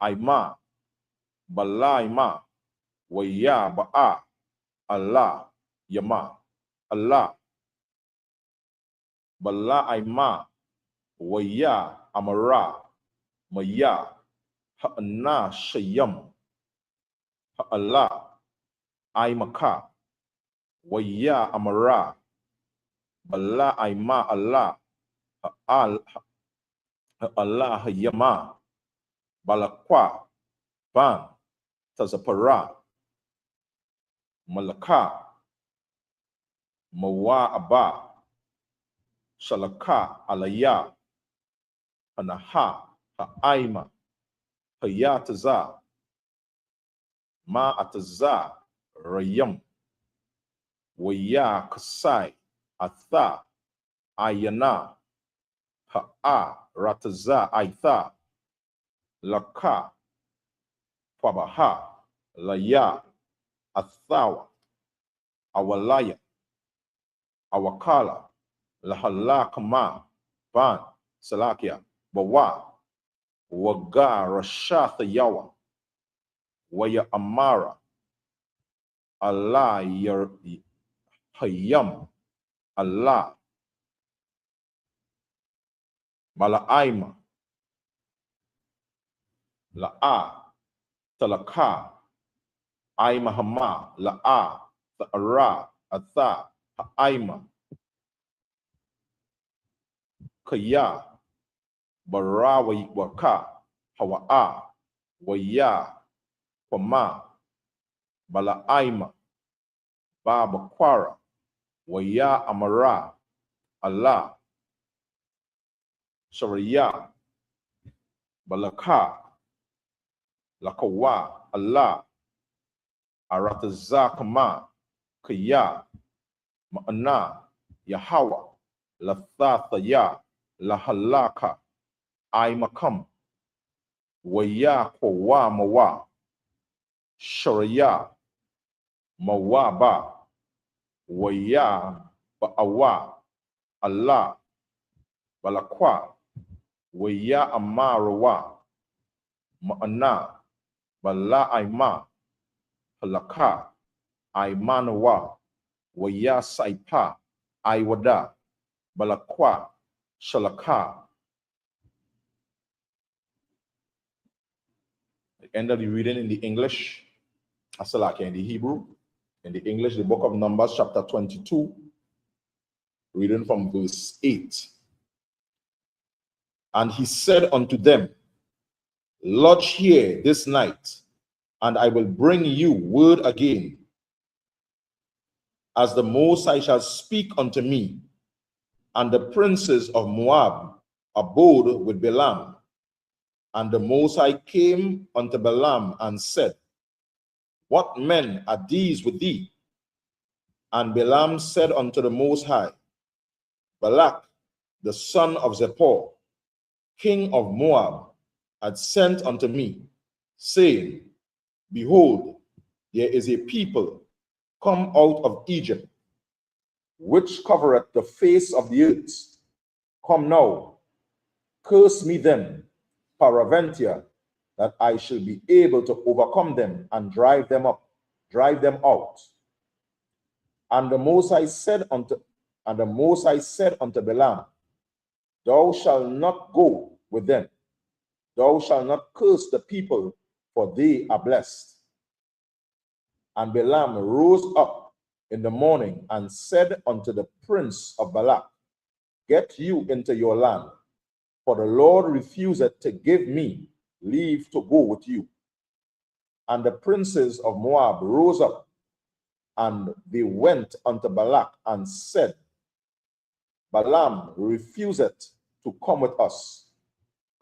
[SPEAKER 3] Aima Balaima Waya Ba'a Allah Yama Allah Bala Aima Waya Amara Maya Ha'na Shayam Ha'Allah Aimaka Waya Amara Bala Aima Allah Allah Yama Balakwa Ban Tazapara Malaka Mawa Aba Shalaka Alaya Anaha Ha'aima Hayataza Ma Ataza Rayam Waya Kasai Atha Ayana Ha'a Rataza Aitha Laka Fabaha Laya Athawa Awalaya Awakala Lahalakama Ban Salakia Bawa Waga Rashatha Yawa Waya Amara Allah Hayam Allah Mala'aima La'a Talaka Aima Hama La'a Ta'ara Atha Ha'aima Kaya Barawa Waka Hawa'a Waya Pama Bala'aima Baba Kwara Waya Amara Allah Shariya Balaka Lakawa Allah Aratazakama Kaya Ma'ana Yahawa Lathathaya Lahalaka Aimakam Waya Kwawa Mawa Shariya Mawaba Waya Ba'awa Allah Balakwa Waya Amarawa Ma'ana Bala Aima Halaka Aimanawa Waya Saipa Aiwada Balakwa Shalaka. The end of the reading in the English, Asalaka in the Hebrew. In the English, the book of Numbers, chapter 22, reading from verse 8. And he said unto them, Lodge here this night, and I will bring you word again, as the Most High shall speak unto me. And the princes of Moab abode with Balaam. And the Most High came unto Balaam and said, What men are these with thee? And Balaam said unto the Most High, Balak the son of Zippor, king of Moab, had sent unto me, saying, Behold, there is a people come out of Egypt, which covereth the face of the earth. Come now, curse me then, peradventure, that I shall be able to overcome them and drive them out. And the Most High said unto Balaam, Thou shalt not go with them. Thou shalt not curse the people, for they are blessed. And Balaam rose up in the morning and said unto the prince of Balak, Get you into your land, for the Lord refuseth to give me leave to go with you. And the princes of Moab rose up, and they went unto Balak and said, Balaam refuseth to come with us.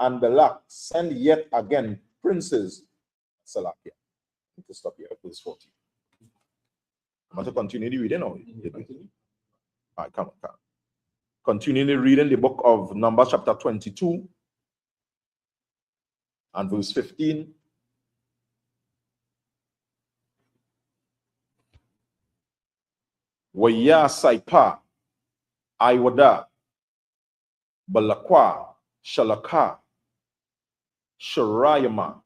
[SPEAKER 3] And Balak sent yet again princes. Salakia. To stop here, verse 14. I'm going to continue the reading now. All right, come on. Continuing the reading the book of Numbers, chapter 22, and verse 15. Waya Saipa, Iwada, Balakwa, Shalaka, Sharayama,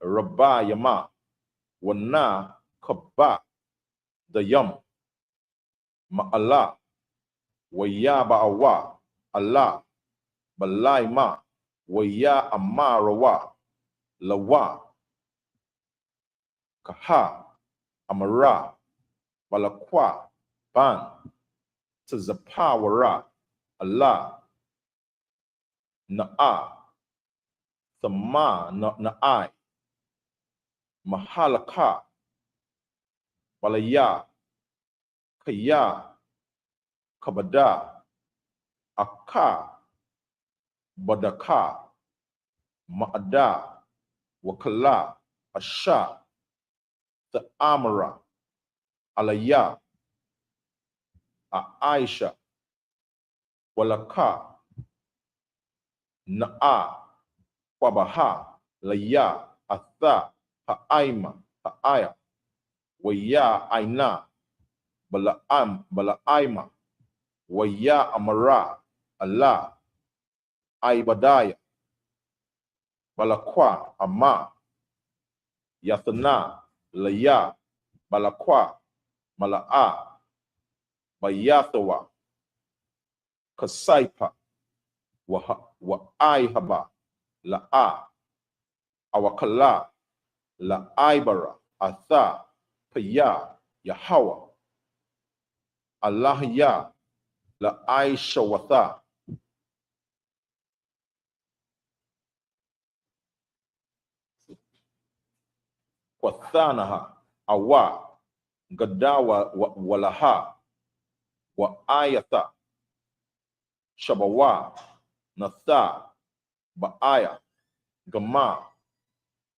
[SPEAKER 3] Rabayama, Wana, Kaba, the Yam, Ma'ala, Waya Ba'awa, Allah, Balaima, Waya Amarawa, Lawa, Kaha, Amara, Balakwa, Ban, Tazapawara, Allah, Na'a, Thama, Na'ai, Mahalaka, Balaya, Kaya, Kabada, Aka, Badaka, Ma'ada, Wakala, Asha, the Amara, Alaya, Aisha, Walaka, Na'a, Wabaha, Laya, Atha, Ha'aima, Ha'aya, Waya Aina, Bala'aima, Waya Amara, Allah, Aibadaya, Balakwa, Amma, Yathana, Laya, Balakwa, Mala'a, Bayathawa, Kasaipa, wa Aihaba, La'a, Awakala, La Aibara, Atha, Paya, Yahawa, Allah Ya, La Aisha Watha, Wathanaha, Awa, Gadawa Walaha, wa Ayatha, Shabawa, Natha, Ba'aya, Gama,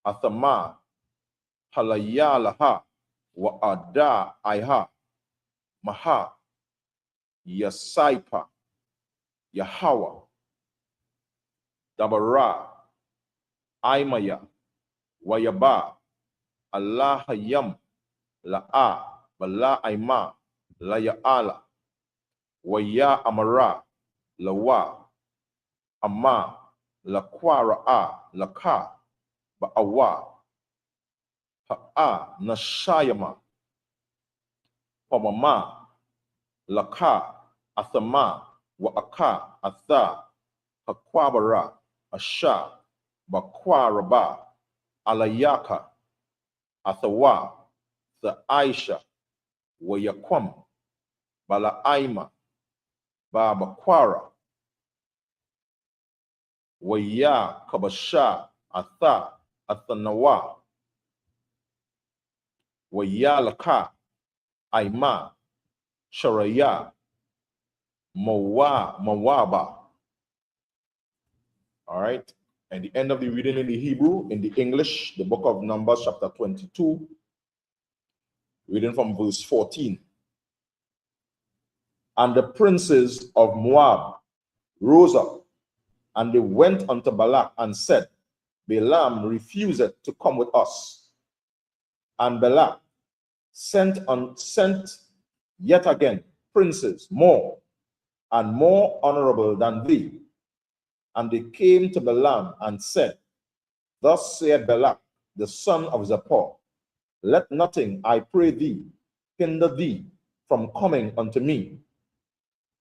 [SPEAKER 3] Athama, Halayalaha, wa Ada Aiha, Maha, Yasaipa, Yahawa, Dabara, Aimaya, Wayaba, Allah Hayam, La'a, Bala Aima, Laya'ala, Waya Amara, Lawa, Amma, Lakwara'a, Laka, Ba'awa, Ha'a, Nashayama, Pamama, Laka, Athama, Wa'aka, Atha, Hakwabara, Asha, Bakwaraba, Alayaka, Athawa, the Aisha, Wayakwam, Bala'aima, Babakwara, Waya Kabasha, Atha, Athanawa, Waya Laka, Aima, Sharaya, Mawaba. All right. And the end of the reading in the Hebrew, in the English, the book of Numbers, chapter 22, reading from verse 14. And the princes of Moab rose up, and they went unto Balak and said, Balaam refuseth to come with us. And Balak sent yet again princes more and more honorable than thee. And they came to Balaam and said, Thus saith Balak, the son of Zippor, let nothing, I pray thee, hinder thee from coming unto me,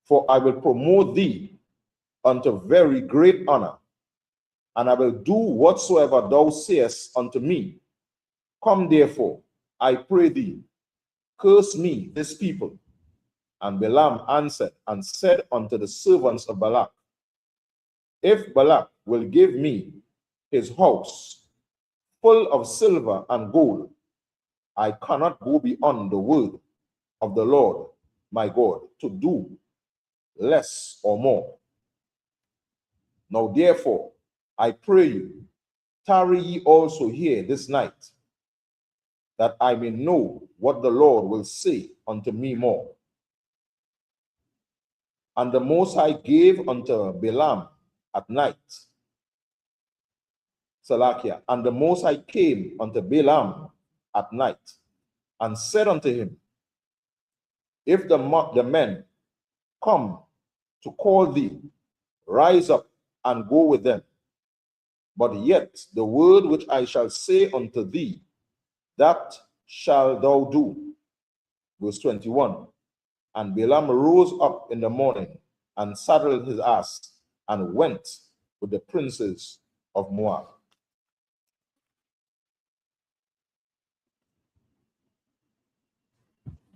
[SPEAKER 3] for I will promote thee unto very great honor, and I will do whatsoever thou sayest unto me. Come therefore, I pray thee, curse me this people. And Balaam answered and said unto the servants of Balak, If Balak will give me his house full of silver and gold, I cannot go beyond the word of the Lord my God to do less or more. Now therefore, I pray you, tarry ye also here this night, that I may know what the Lord will say unto me more. And the Most High gave unto Balaam at night, Salakia, and the Most High came unto Balaam at night, and said unto him, If the men come to call thee, rise up and go with them. But yet the word which I shall say unto thee, that shalt thou do. Verse 21. And Balaam rose up in the morning and saddled his ass and went with the princes of Moab.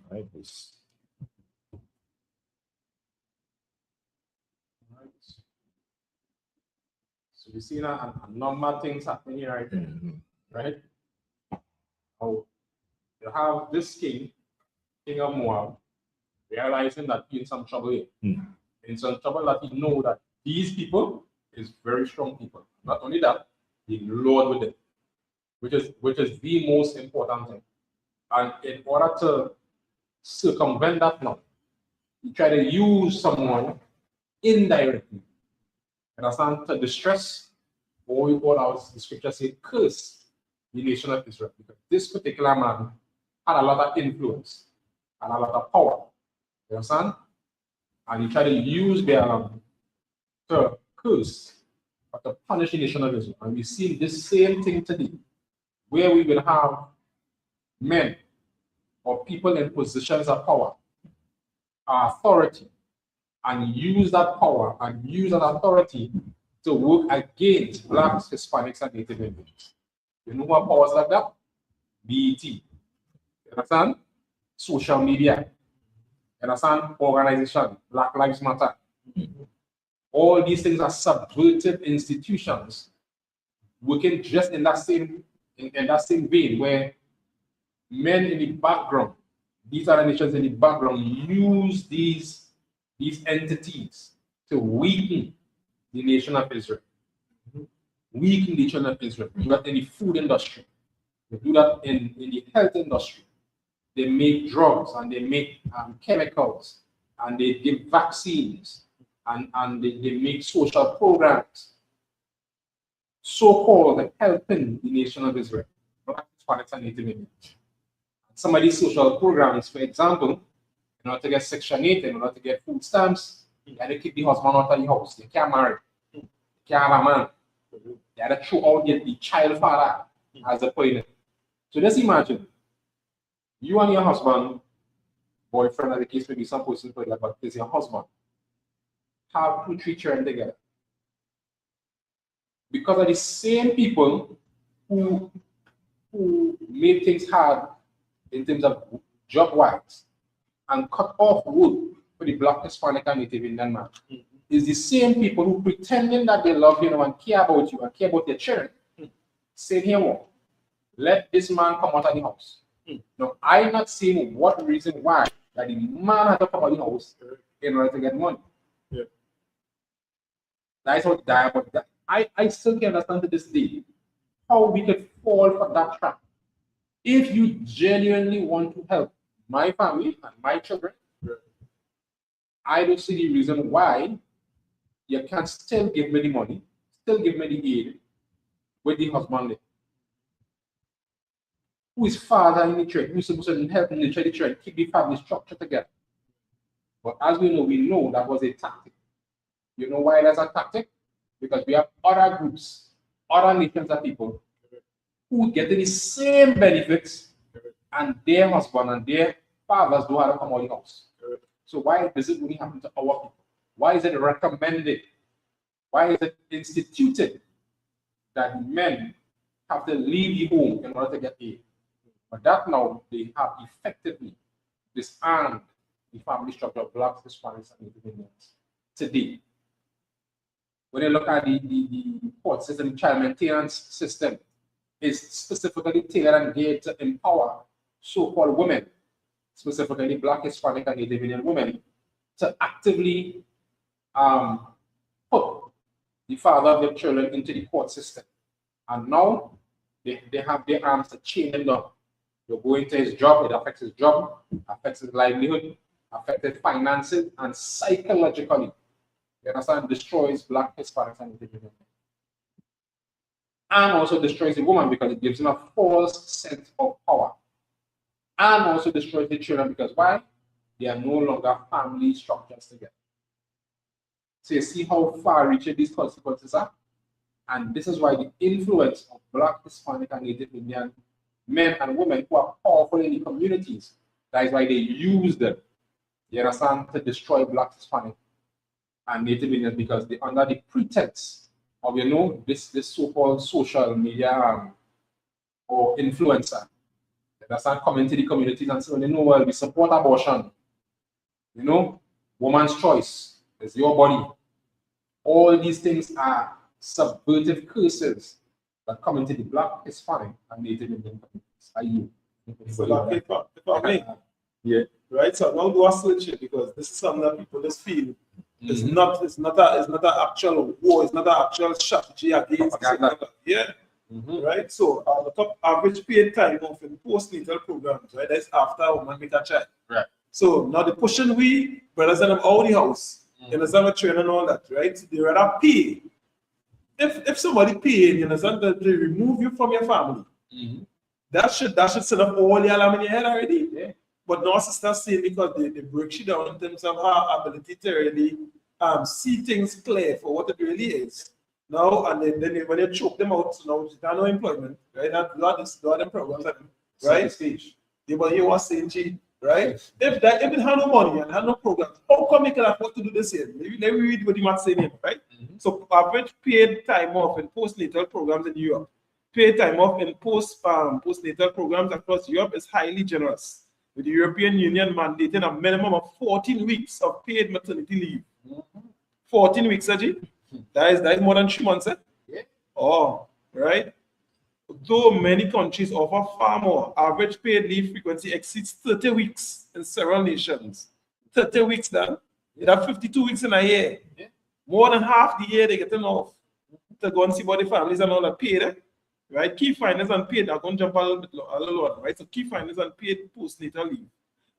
[SPEAKER 3] Right, please.
[SPEAKER 1] Right. So you see now a number of things happening here, right? Right? How you have this king of Moab, realizing that he's in some trouble here. In some trouble that he know that these people is very strong people. Not only that, the Lord with them, which is the most important thing. And in order to circumvent that now, he try to use someone indirectly, understand, to distress, or what the scripture say, curse the nation of Israel. Because this particular man had a lot of influence and a lot of power. You understand? And he tried to use Balaam to curse or to punish the nation of Israel. And we see this same thing today, where we will have men or people in positions of power, authority, and use that power and use that authority to work against blacks, Hispanics, and Native Americans. You know what powers like that? BET. You understand? Social media. You understand? Organization, Black Lives Matter. All these things are subverted institutions working just in that same vein where men in the background, these other nations in the background, use these entities to weaken the nation of Israel. Weaken the nation of Israel. They do that in the food industry. They do that in the health industry. They make drugs and they make chemicals and they give vaccines and they make social programs, so-called helping the nation of Israel. Hispanics and Native Americans. Some of these social programs, for example, in order to get Section 8, in order to get food stamps, you got to keep the husband out of the house. They can't marry. They can't have a man. They got to throw out the child father as a point. So just imagine, you and your husband, boyfriend, as the case may be, some person put it like, but it's your husband, have 2-3 children together. Because of the same people who made things hard in terms of job wise and cut off wood for the Black, Hispanic, and Native Indian man, is the same people who pretending that they love you and care about you and care about their children, say here what? Let this man come out of the house. Now, I'm not saying what reason why that the man had to come out of the house in order to get money.
[SPEAKER 2] Yeah.
[SPEAKER 1] That's what diabolical. That I still can understand to this day how we could fall for that trap. If you genuinely want to help my family and my children,
[SPEAKER 4] I don't see the reason why you can still give me the money, still give me the aid with the husband there. Who is father in the church, who is supposed to help in the church, keep the family structure together. But as we know that was a tactic. You know why that's a tactic? Because we have other groups, other nations of people who get the same benefits and their husband and their fathers don't have to come out of the house. So why does it only happen to our people? Why is it recommended? Why is it instituted that men have to leave the home in order to get aid? But that now they have effectively disarmed the family structure of Blacks, Hispanics, and Native Indians today. When you look at the court system, child maintenance system is specifically tailored and geared to empower so-called women, specifically Black, Hispanic, and Native Indian women, to actively put the father of their children into the court system. And now they have their arms to chain him down. You go into his job, it affects his job, affects his livelihood, affects his finances, and psychologically, you understand, destroys Black, Hispanics, and Native Indian. And also destroys the woman because it gives him a false sense of power. And also destroys the children because why? They are no longer family structures together. So you see how far-reaching these consequences are? And this is why the influence of Black, Hispanic, and Native Indian men and women who are powerful in the communities, that is why they use them, you understand, to destroy Black, Hispanic, and Native Indians, because they under the pretense of, you know, this so-called social media or influencer, you understand, coming to the communities and saying, you know, well, we support abortion, you know, woman's choice, it's your body. All these things are subversive curses that come into the Black, Hispanic, and Native Indian communities. Are you?
[SPEAKER 2] So like if I may,
[SPEAKER 4] Yeah.
[SPEAKER 2] right? So now do a search it because this is something that people just feel it's not an actual war, it's not an actual strategy against yeah. Right. So the top average paid time off in postnatal programs, right? That's after a woman make a child.
[SPEAKER 4] Right.
[SPEAKER 2] So now the pushing we brothers and them out the house, you understand what training and all that, right? So they rather pay. If somebody pay, you understand that they remove you from your family. That should set up all the alarm in your head already.
[SPEAKER 4] Yeah.
[SPEAKER 2] But no sister saying because they break you down in terms of her ability to really see things clear for what it really is. Now and then when you choke them out, so now there's no employment, right? That them programs, right? Stage. Yeah, but you was saying, G, right? If it had no money and had no programs, how come you can afford to do the same? Let me read what you might say here, right? So average paid time off in postnatal programs in Europe. Paid time off in postnatal programs across Europe is highly generous, with the European Union mandating a minimum of 14 weeks of paid maternity leave. 14 weeks, Ajit? That is more than 3 months, eh?
[SPEAKER 4] Yeah.
[SPEAKER 2] Oh, right. Though many countries offer far more, average paid leave frequency exceeds 30 weeks in several nations. 30 weeks then. You have 52 weeks in a year.
[SPEAKER 4] Yeah.
[SPEAKER 2] More than half the year they get off to go and see about the families and all that paid, eh? Right? Key findings and paid are going to jump a little lower, right? So key findings and paid postnatal leave.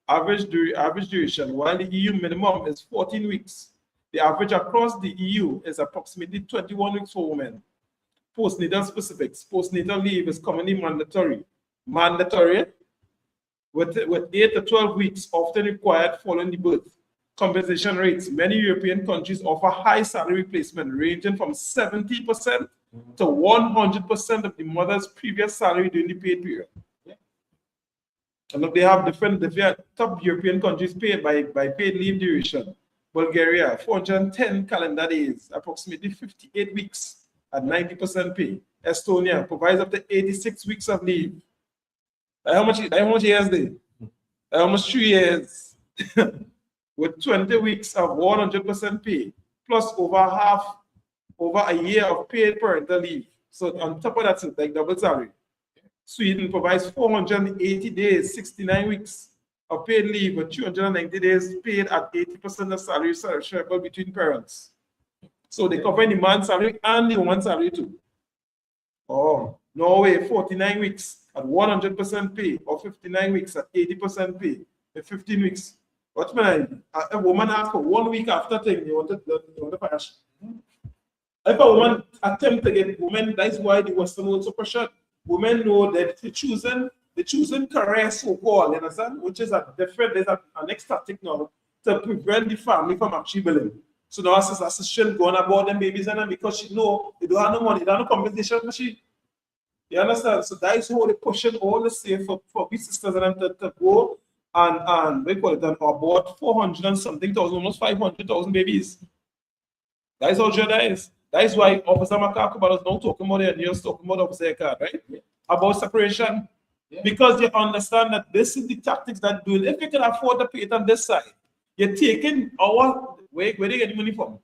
[SPEAKER 2] Average duration, while the EU minimum is 14 weeks, the average across the EU is approximately 21 weeks for women. Postnatal specifics. Postnatal leave is commonly mandatory. With 8 to 12 weeks often required following the birth. Compensation rates. Many European countries offer high salary placement ranging from 70% to 100% of the mother's previous salary during the paid period. Yeah. And look, they have different top European countries paid by paid leave duration. Bulgaria, 410 calendar days, approximately 58 weeks at 90% pay. Estonia provides up to 86 weeks of leave. How much years they? Almost 3 years. With 20 weeks of 100% pay, plus over a year of paid parental leave. So on top of that, it's like double salary. Sweden provides 480 days, 69 weeks of paid leave, with 290 days paid at 80% of salary shareable between parents. So they cover the man's salary and the woman's salary too. Oh, Norway, 49 weeks at 100% pay, or 59 weeks at 80% pay, with 15 weeks What man? A woman asked for 1 week after thing, you want to finish. If a woman attempt to get women, that's why the Western world so pressured. Women know that the choosing career so called, you understand, which is a different, there's an extra tactic now to prevent the family from actually building. So now as a sister going about them babies and them because she know they don't have no money, they don't have no compensation for she. You understand? So that is how they pushing all the say for these sisters and them to go and we call it an abort 400 and something thousand, almost 500,000 babies. That is how Jada is. That is why Officer Makakubal is now talking about it and you're talking about Officer Eckhart, right? Yeah. About separation. Yeah. Because you understand that this is the tactics that do it. If you can afford to pay it on this side, you're taking our where they get the money from.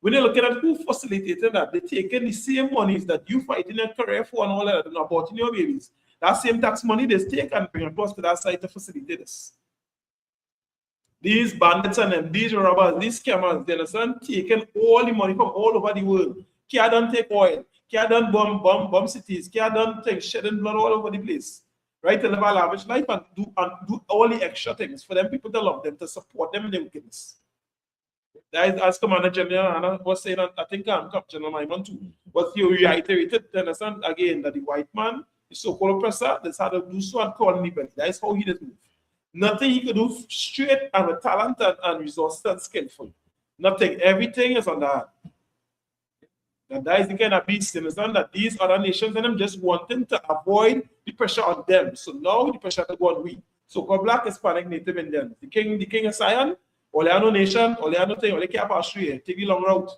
[SPEAKER 2] When you're looking at who facilitated that, they're taking the same monies that you fight in your career for and all that and aborting your babies. That same tax money they take and bring across to that side to facilitate this. These bandits and them, these robbers, these scammers, they understand, taking all the money from all over the world. Care don't take oil, care don't bomb cities, care don't take shedding blood all over the place. Right? To live a lavish life and do all the extra things for them people to love them, to support them in their wickedness. That is, as Commander General Anna was saying, I think General Maiman too, was he reiterated to understand again that the white man, the so-called oppressor, that's how to do so and call anybody. That is how he does move. Nothing he could do straight and with talent and resources and skillful. Nothing. Everything is on the hand. And that is the kind of beast, you understand, that these other nations and them just wanting to avoid the pressure on them. So now the pressure to go on we. So called Black, Hispanic, Native Indian. The king is Zion, all they have no nation, all they have no thing, all they care about Australia. Take the long route.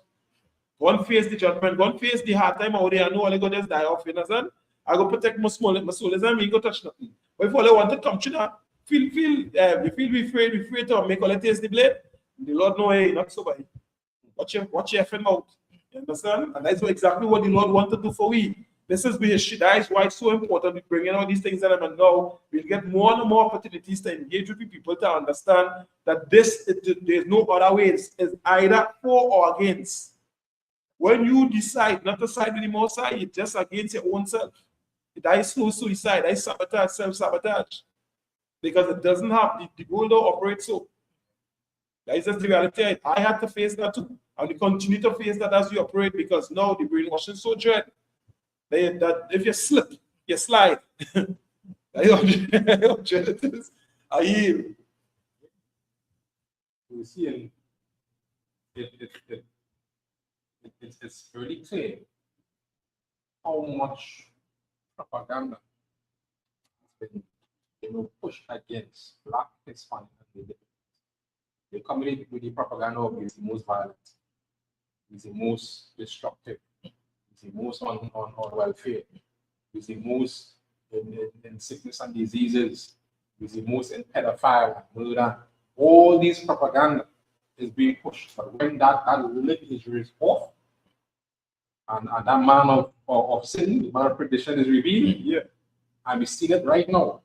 [SPEAKER 2] Go and face the judgment, go and face the hard time out there. I know all they go just die off, you understand? I go protect my soul and me go touch nothing. But if all they want to come to that, you feel afraid to make all the taste the blade. The Lord know, hey, not so bad. Watch your effing mouth. You understand? And that's exactly what the Lord wanted to do for we. This is the issue. That is why it's so important to bring in all these things that and now we'll get more and more opportunities to engage with people to understand that there's no other way. It's either for or against. When you decide not to side with the Most High, it's just against your own self. That is no suicide. That is sabotage, self-sabotage. Because it doesn't have the world operates so. That is just the reality. I had to face that too. And we continue to face that as we operate because now the brainwashing is so dread that if you slip, you slide. That's how dread it is. I hear.
[SPEAKER 4] We see it's really clear how much propaganda has been pushed against Black, Hispanic, and the they communicate with the propaganda of is the most violent, is the most destructive, is the most on welfare, is the most in sickness and diseases, is the most in pedophile and murder. All these propaganda is being pushed. But when that lid is raised off, and that man of sin, the man of perdition is revealed,
[SPEAKER 2] yeah.
[SPEAKER 4] And we see it right now.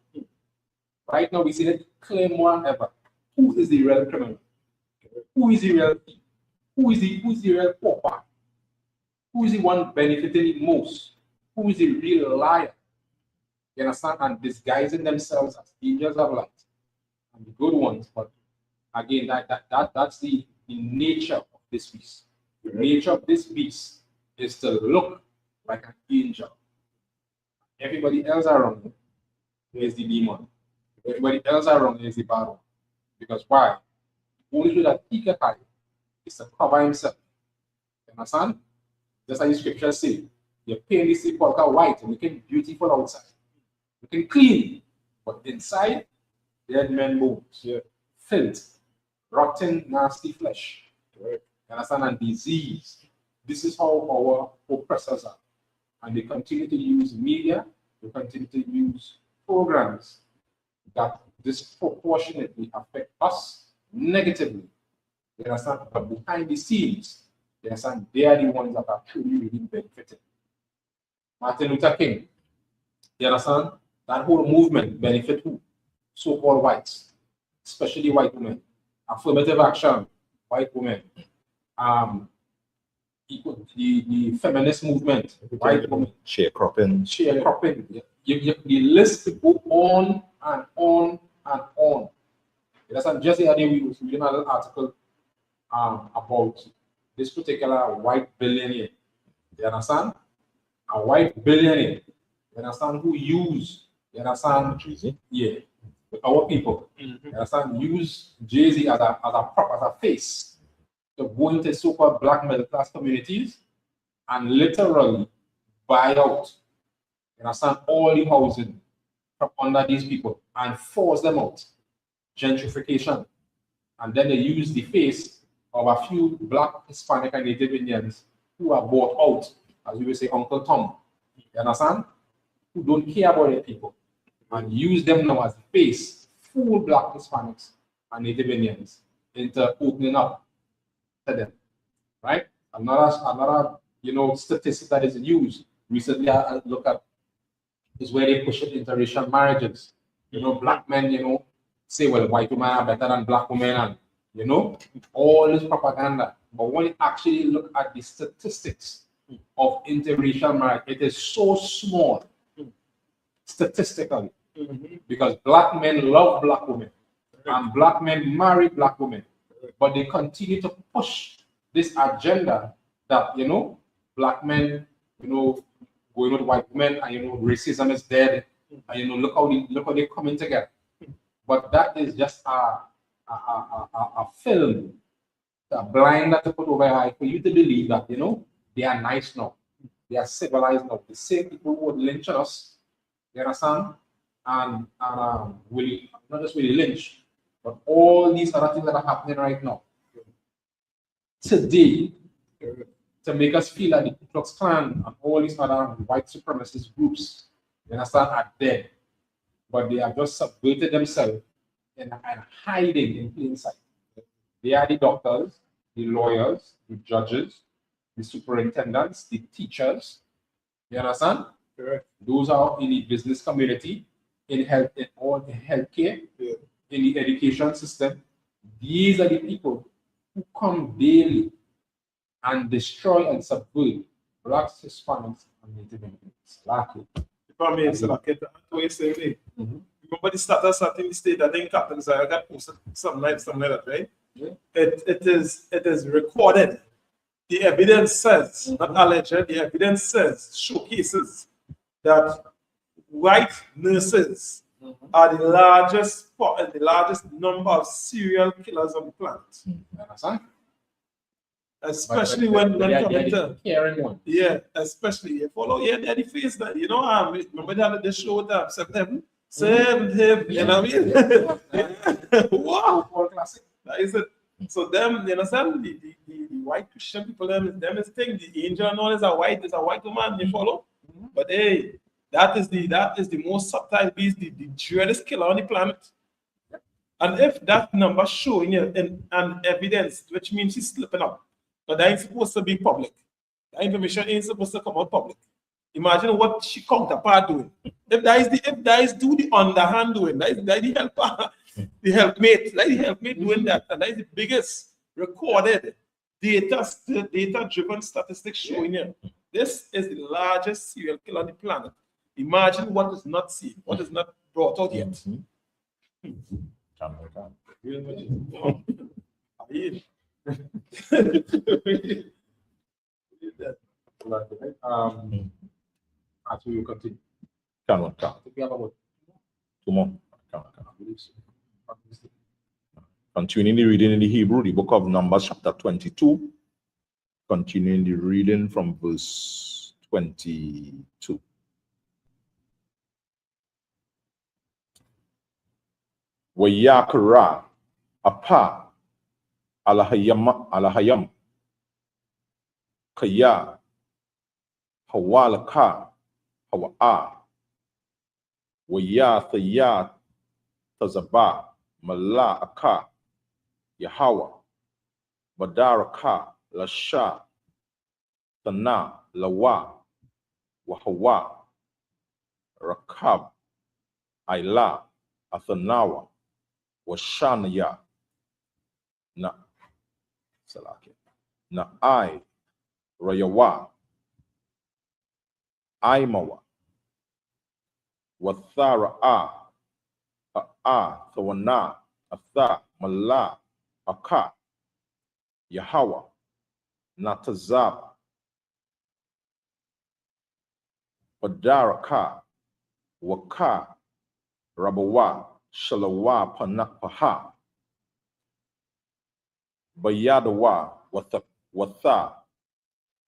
[SPEAKER 4] Right now, we see it clear more than ever. Who is the real criminal? Who is the real thief? Who is the real pauper? Who is the one benefiting the most? Who is the real liar? You understand? And disguising themselves as angels of light and the good ones. But again, that's the nature of this beast. The nature of this beast is to look like an angel. Everybody else around is the demon. Everybody else around is the bad one. Because why? The only way that he can hide is to cover himself. You understand? Just like the scriptures say, you paint the sepulchre white and make it beautiful outside. You can clean, but inside, dead men bones, yeah. Filth, rotten, nasty flesh. Right. You understand? And disease. This is how our oppressors are. And they continue to use media, they continue to use programs that disproportionately affect us negatively. You understand? But behind the scenes, you understand, they are the ones that are truly really benefiting. Martin Luther King, you understand? That whole movement benefit who? So-called whites, especially white women. Affirmative action, white women. The feminist movement, white women.
[SPEAKER 3] Sharecropping.
[SPEAKER 4] The list to go on and on and on. That's just the other day we was reading a little article about this particular white billionaire. You understand? A white billionaire. You understand? Who use, you understand? Yeah. Our people. You understand? Use Jay-Z as a prop, as a face to go into so-called black middle class communities and literally buy out, you understand, all the housing from under these people and force them out. Gentrification. And then they use the face of a few black, Hispanic, and Native Indians who are bought out, as we will say, Uncle Tom. You understand? Who don't care about their people. And use them now as the face, full black Hispanics and Native Indians, into opening up to them. Right? Another statistic that is used recently I look at is where they push it interracial marriages. Black men, say, well, white women are better than black women, and all this propaganda. But when you actually look at the statistics of interracial marriage, it is so small statistically, because black men love black women and black men marry black women, but they continue to push this agenda that black men going with white women, and racism is dead, and look how they coming together. But that is just a film, a blinder to put over your eye for you to believe that they are nice now, they are civilized now. The same people who would lynch us, you understand, and Willie, not just Willie Lynch, but all these other things that are happening right now today, to make us feel like the Ku Klux Klan and all these other white supremacist groups, you understand, are dead. But they have just subverted themselves and hiding in plain sight. They are the doctors, the lawyers, the judges, the superintendents, the teachers. You understand?
[SPEAKER 2] Correct.
[SPEAKER 4] Those are in the business community, in health, in healthcare, in the education system. These are the people who come daily and destroy and subvert blacks, Hispanics, and Native Americans. Lucky.
[SPEAKER 2] If I may, so like remember the status in the state, I think Captain Zaya got posted something like that, right?
[SPEAKER 4] Yeah.
[SPEAKER 2] It is recorded. The evidence says, not alleged, the evidence says, showcases that white nurses are the largest number of serial killers on the planet.
[SPEAKER 4] You understand?
[SPEAKER 2] Especially when coming to
[SPEAKER 4] caring one.
[SPEAKER 2] Yeah, especially you follow the face that remember they showed up September, you know what I mean? Wow,
[SPEAKER 4] Classic.
[SPEAKER 2] that is it. So them, you understand, the white Christian people, them is think the angel known as a white woman, you follow? But hey, that is the most subtle beast, the dreadest killer on the planet. And if that number showing you an evidence, which means she's slipping up, but that ain't supposed to be public. That information ain't supposed to come out public. Imagine what she counterpart doing. If that is do the underhand doing, that is the helper, the helpmate doing that, and that is the biggest recorded data-driven statistics showing you. This is the largest serial killer on the planet. Imagine what is not seen, what is not brought out yet.
[SPEAKER 4] As we will continue.
[SPEAKER 3] Can.
[SPEAKER 4] We have about
[SPEAKER 3] 2 more. Continuing the reading in the Hebrew, the book of Numbers, chapter 22. Continuing the reading from verse 22. Wayakara apa alahayam kaya hawalaka hawa waya tazaba malaka Yahweh Badaraka Lasha Tana Lawa Wahawa Rakab Aila Athanawa Washanaya Na Salaki Na I Rayawa Aimawa Wathara Tawana Atha, Mala, Aka, Yahweh, Natazab, Badaraka, Waka, Rabawa, Shalawa, Panakpaha, Bayadawa, Watha,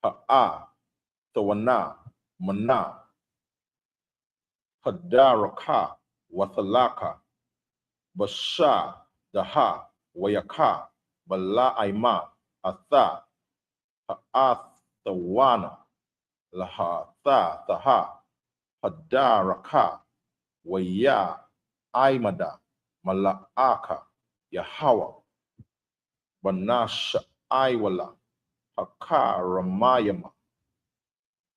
[SPEAKER 3] Ha'a, Tawana, Mana, Hadaraka, Wathalaka, Basha, Daha, Wayaka, Bala Aima, Atha, Ha'athawana, Laha, Taha, Hadaraka, Waya, Aimada, Mala'aka, Yahweh, Banasha, Aiwala, Haka, Ramayama,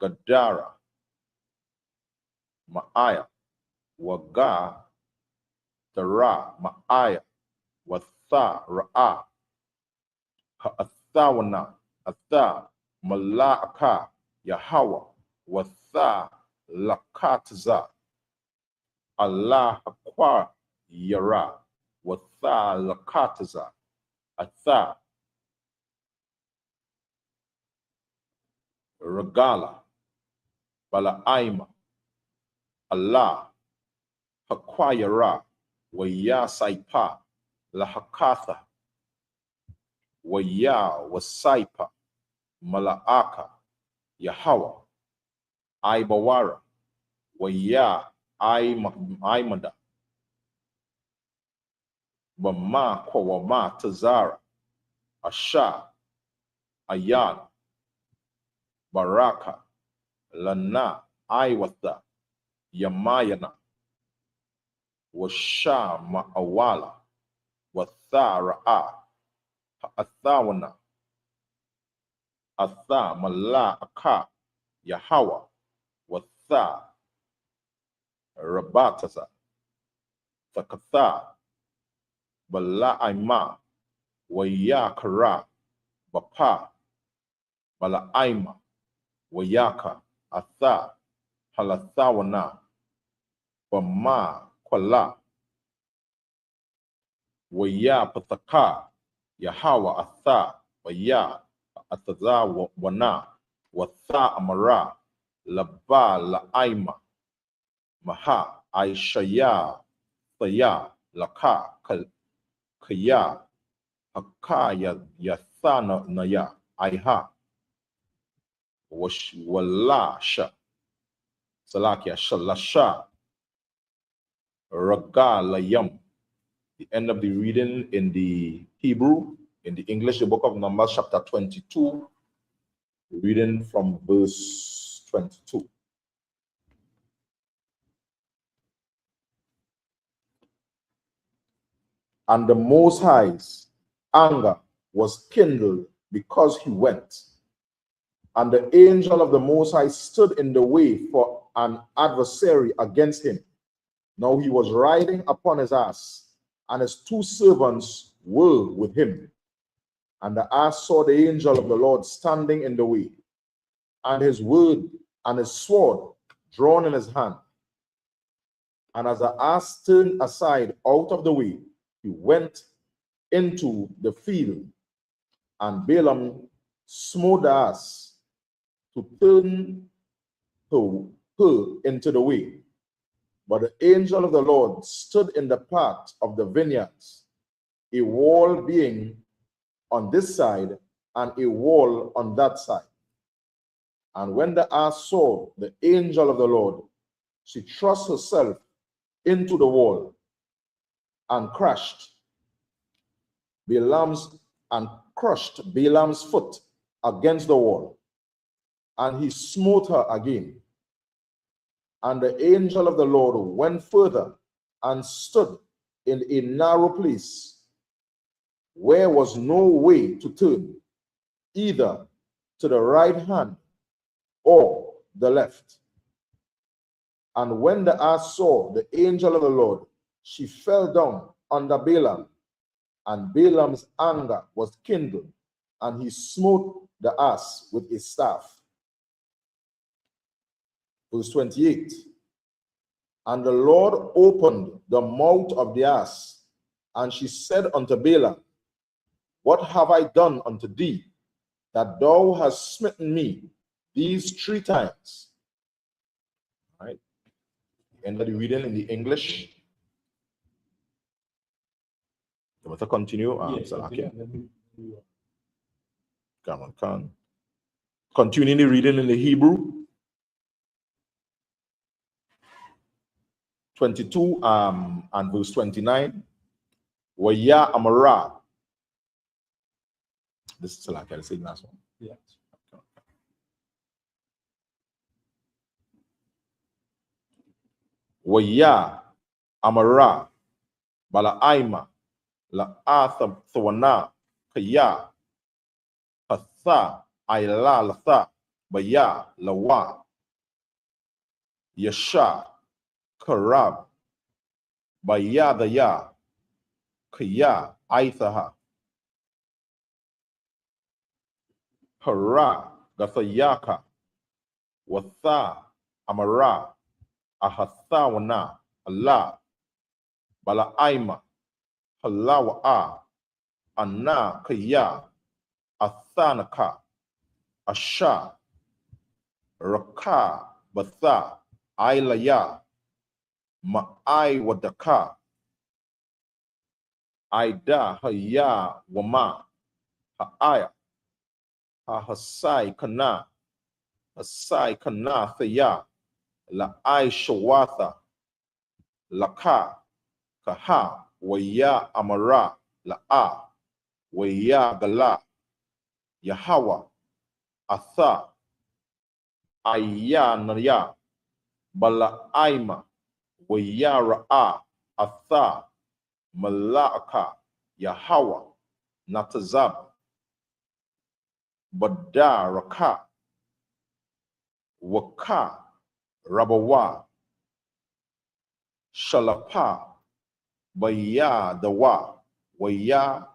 [SPEAKER 3] Gadara, Ma'aya, Waga, Tara, Ma'aya, Watha, Ra'a, Ha'athawana, Atha, Mala'aka, Yahweh, Watha, Lakatza, Allah, Hakwa, Yara, Watha, Lakatza, Atha, Regala, Bala'aima, Allah, Hakwayara, Waya Saipa, Lahakatha, Waya Wasaipa, Mala'aka, Yahweh, Aibawara, Waya Aimada, Bama Kwawama Tazara, Asha, Ayan, Baraka, Lana, Aiwatha, Yamayana, Washa Ma'awala, Wathara'a, Athawana, Atha Mala'aka, Yahweh, Watha, Rabataza, Thakatha, Bala'aima, Wayakara, Bapa, Bala'aima, Wayaka, Atha, Halathawana, Bama, Kwala, Waya Pataka, Yahweh, Atha, Waya, Athaza Wana, Watha Amara, Laba La'aima, Maha, Aishaya, Thaya, Laka, Kaya, Hakaya, Yathana Naya, Aiha, Walasha, Salakia, Shalasha, Ragalayam. The end of the reading in the Hebrew, in the English, the book of Numbers, chapter 22, reading from verse 22. And the Most High's anger was kindled because he went. And the angel of the Most High stood in the way for an adversary against him. Now he was riding upon his ass, and his two servants were with him. And the ass saw the angel of the Lord standing in the way, and his word and his sword drawn in his hand. And as the ass turned aside out of the way, he went into the field, and Balaam smote the ass to turn her into the way. But the angel of the Lord stood in the path of the vineyards, a wall being on this side and a wall on that side. And when the ass saw the angel of the Lord, she thrust herself into the wall and crushed Balaam's foot against the wall, and he smote her again. And the angel of the Lord went further and stood in a narrow place where was no way to turn, either to the right hand or the left. And when the ass saw the angel of the Lord, she fell down under Balaam, and Balaam's anger was kindled, and he smote the ass with his staff. Verse 28. And the Lord opened the mouth of the ass, And she said unto Balaam, what have I done unto thee, that thou hast smitten me these 3 times? Right? End of the reading in the English. You want to continue? Salakia. Can. Continuing the reading in the Hebrew. 22 and verse 29. Waya Amara. This is Salakia, the same last one.
[SPEAKER 1] Yeah.
[SPEAKER 3] Waya Amara Bala Aima La Atham Thwana Kaya Patha Aila Latha Baya Lawa Yasha Karab Baya Daya Kaya Aithaha Hara Gathayaka Watha Amara Ahathawana Allah Bala Aima Halawa Anna Kaya Athanaka Asha Raka Batha Ailaya Ma'ai Wadaka Aida Haya Wama Ha'aya Hasai Kana Hasai Kana Thaya La Aishawatha Laka Kaha Waya Amara La Waya Gala Yahawa Atha Ayanaya Bala Aima Waya Ra'a Atha Malaka Yahawa Natazab Badaraka Waka Rabawa Shalapa Baya Dawa Waya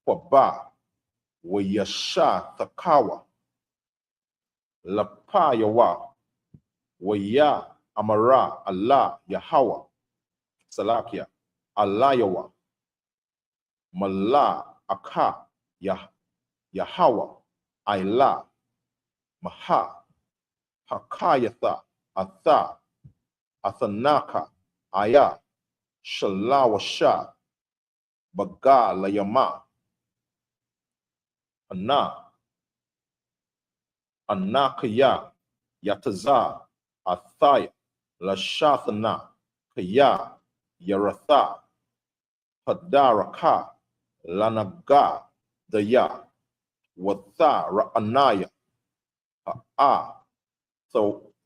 [SPEAKER 3] Waba Wayasha Takawa Lapa Yawa Waya Amara Allah Yahawa Salakia Allah Yawa Mala Aka Yahawa Aila Maha Hakayatha Atha Athanaka Aya Shalawasha Baga Layama Anakaya Yataza Athaya Lashathana Kaya Yaratha Hadaraka Lanaga Daya Watha Ra'anaya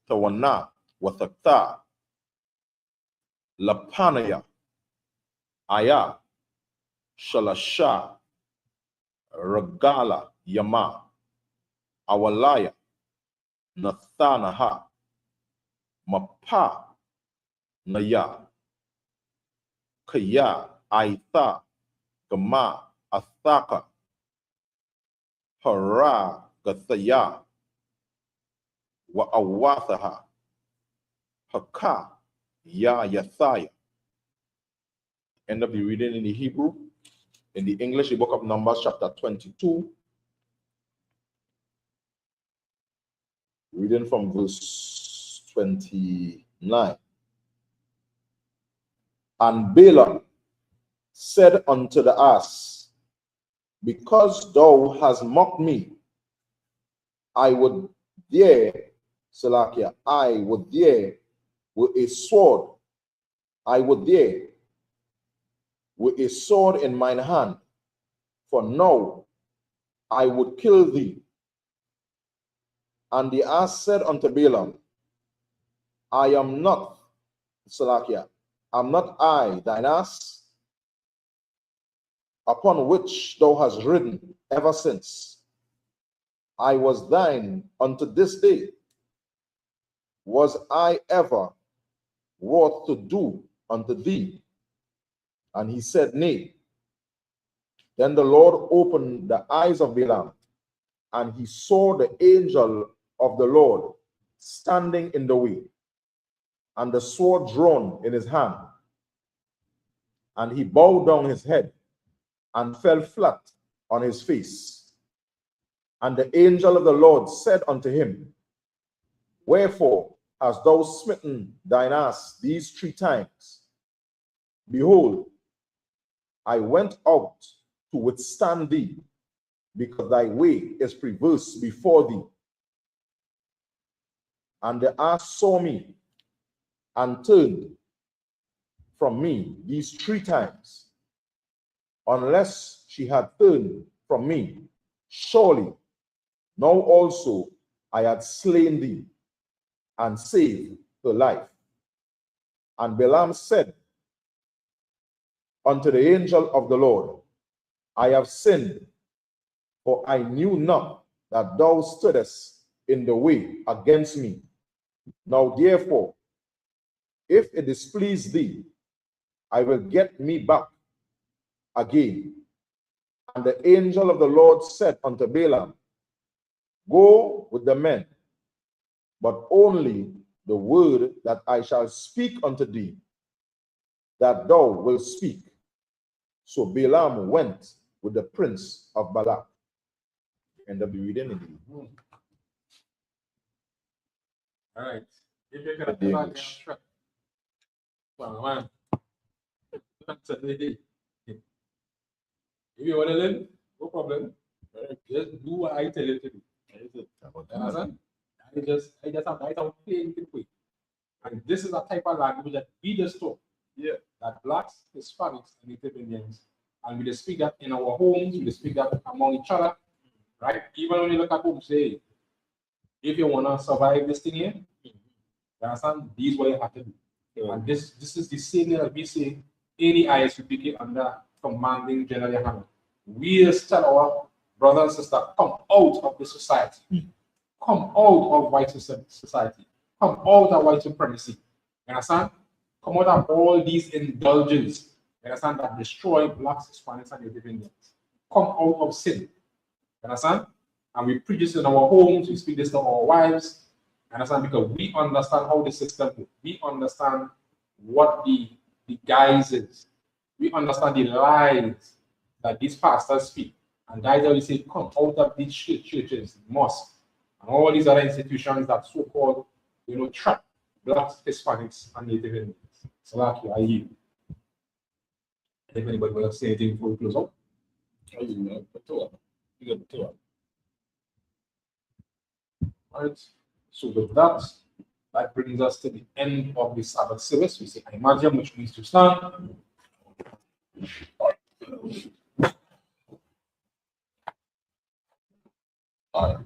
[SPEAKER 3] Tawana Wathakta Lapanaya Aya Shalasha Ragala Yama Awalaya Nathanaha Mapa Naya Kaya Aitha Gama Athaka Hara Gathaya Wa Awathaha Haka Ya Yathaya. End of the reading in the Hebrew. In the English, the book of Numbers, chapter 22. Reading from verse 29. And Balaam said unto the ass, because thou hast mocked me, I would dare, Salakia, I would dare with a sword, I would dare with a sword in mine hand, for now I would kill thee. And the ass said unto Balaam, I am not, Salakia, am not I thine ass, upon which thou hast ridden ever since? I was thine unto this day. Was I ever wrought to do unto thee? And he said, nay. Then the Lord opened the eyes of Balaam, and he saw the angel of the Lord standing in the way, and the sword drawn in his hand. And he bowed down his head and fell flat on his face. And the angel of the Lord said unto him, Wherefore hast thou smitten thine ass these 3 times? Behold, I went out to withstand thee, because thy way is perverse before thee. And the ass saw me, and turned from me these 3 times. Unless she had turned from me, surely now also I had slain thee, and saved her life. And Balaam said unto the angel of the Lord, I have sinned, for I knew not that thou stoodest in the way against me. Now therefore, if it displease thee, I will get me back again. And the angel of the Lord said unto Balaam, Go with the men, but only the word that I shall speak unto thee, that thou wilt speak. So Balaam went with the prince of Balak. End of the reading in the
[SPEAKER 1] All right. If you can
[SPEAKER 3] The English.
[SPEAKER 1] Well, man. If you want to learn, no problem. Just do what I tell you to do. Understand? I just have to plain quick. And this is a type of language that we just talk.
[SPEAKER 2] Yeah.
[SPEAKER 1] That blacks, Hispanics, and Native Indians. And we just speak that in our homes, we just speak that among each other. Right? Even when you look at home, say, if you want to survive this thing here, you understand? These what you have to do.
[SPEAKER 2] Yeah.
[SPEAKER 1] And this is the same thing that we say any ISUPK under commanding General Yohana. We just tell our brothers and sisters, come out of the society. Come out of white society. Come out of white supremacy. You understand? Come out of all these indulgences. You understand? That destroy blacks, Hispanics, and Native Indians. Come out of sin. You understand? And we preach this in our homes, we speak this to our wives. You understand? Because we understand how the system works. We understand what the guise is. We understand the lies that these pastors speak. And that's why we say, come out of these churches, mosques, and all these other institutions that so-called, trap blacks, Hispanics, and Native Indians. So, like you, I hear. If anybody will say anything before we close up. All right. So with that, that brings us to the end of the Sabbath service. We say Imagine, which means to stand. All right.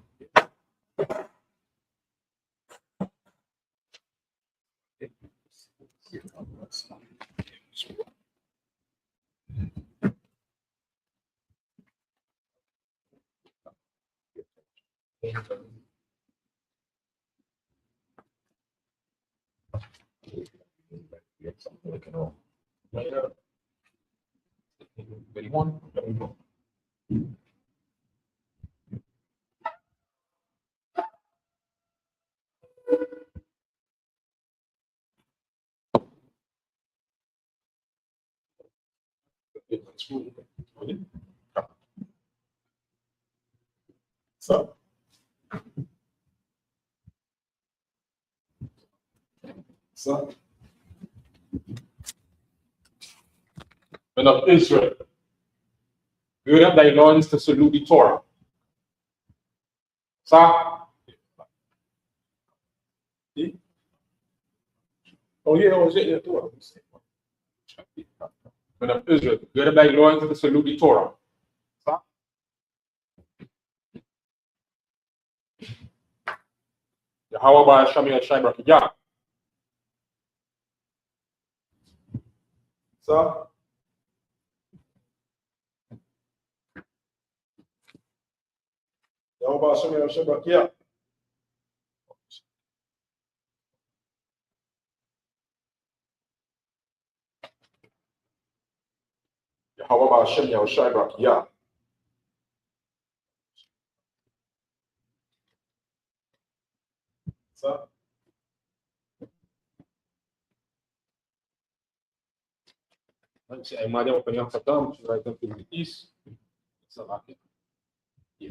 [SPEAKER 1] Anyone?
[SPEAKER 2] So,
[SPEAKER 1] Men of Israel, gird up thy loins to salute the Torah. Sir?
[SPEAKER 2] oh yeah, was it? Yeah, Torah.
[SPEAKER 1] Men of Israel, gird up thy loins to salute the Torah. Sir? Yahweh Ba Hashem Yashai Barakiyah.
[SPEAKER 2] So, Yahweh Hashem Yashai yeah.
[SPEAKER 1] Yahweh Ba Hashem Yashai Barakiyah.
[SPEAKER 2] So,
[SPEAKER 1] Let's say, Maria opening up the dam, which is right up to the east. Salakia. Yeah.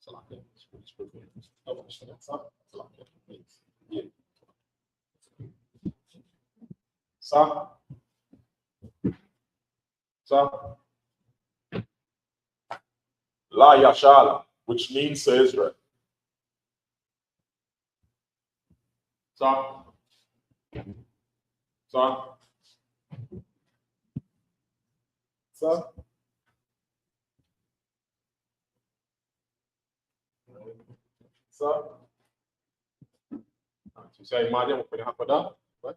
[SPEAKER 1] Salakia. Yeah. Sa.
[SPEAKER 5] La Yashala, which means to Israel.
[SPEAKER 1] Sa. You say Maria opening up the dam, right?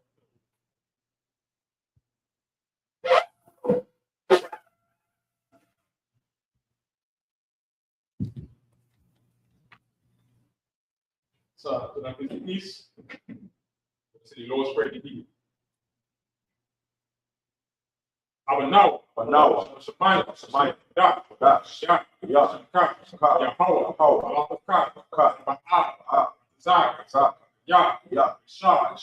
[SPEAKER 1] So, to the east, it's the lowest grade in the But now, Shemaiah, Yah, Yahweh, Baal, Zach, Yah, Shah,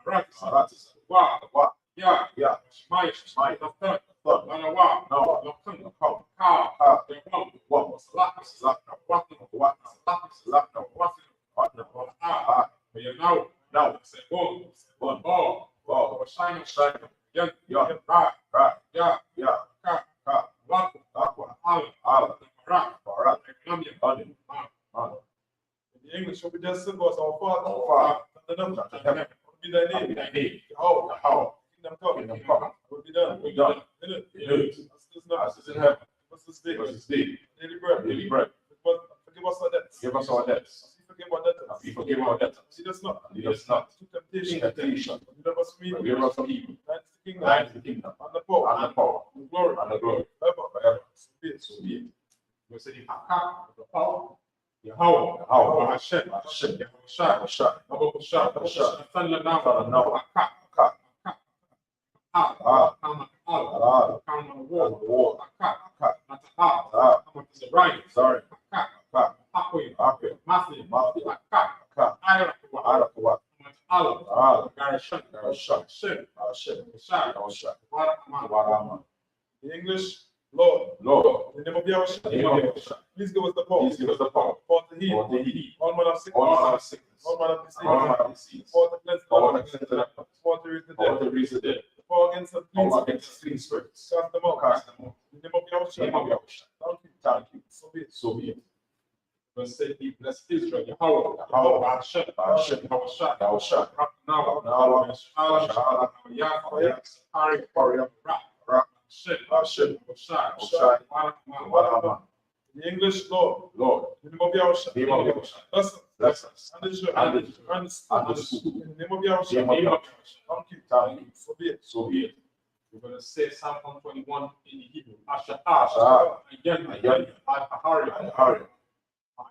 [SPEAKER 1] Aratis, Wa, Yah, Shemaiah, Manawa, Lokun, Ka, now, say one, Shine,
[SPEAKER 2] In the English, what we just said was our Father, would be thy name. Yahweh, kingdom come, would be done. As is in heaven. What's this day? Daily bread. Forgive us our debts.
[SPEAKER 5] Give us our debts.
[SPEAKER 2] We forgive our debtors.
[SPEAKER 5] We forgive our debtors.
[SPEAKER 2] Lead us not to temptation. Deliver us from evil. Thine is the kingdom, and the power, and the glory, forever. So be it.
[SPEAKER 1] We say the power, Yahweh, Hashem, Shah,
[SPEAKER 2] The English, Lord. In the name of Yahushua. Please give us the power. For the heal. All manner of sickness. All manner of disease. For the cleanse the leper. For to raise the dead. For against the clean spirits. Cast them out. In the name of Yahushua. Thank you. So be it.
[SPEAKER 1] Bless Israel, Yahweh, Hashem, Yahweh,
[SPEAKER 2] The English, Lord. In the name of Yahushua. Bless us. And the school. In the name of Yahushua. Thank you. So be it.
[SPEAKER 1] We're going to say Psalm 121 in the Hebrew. Asha, again, Ahari.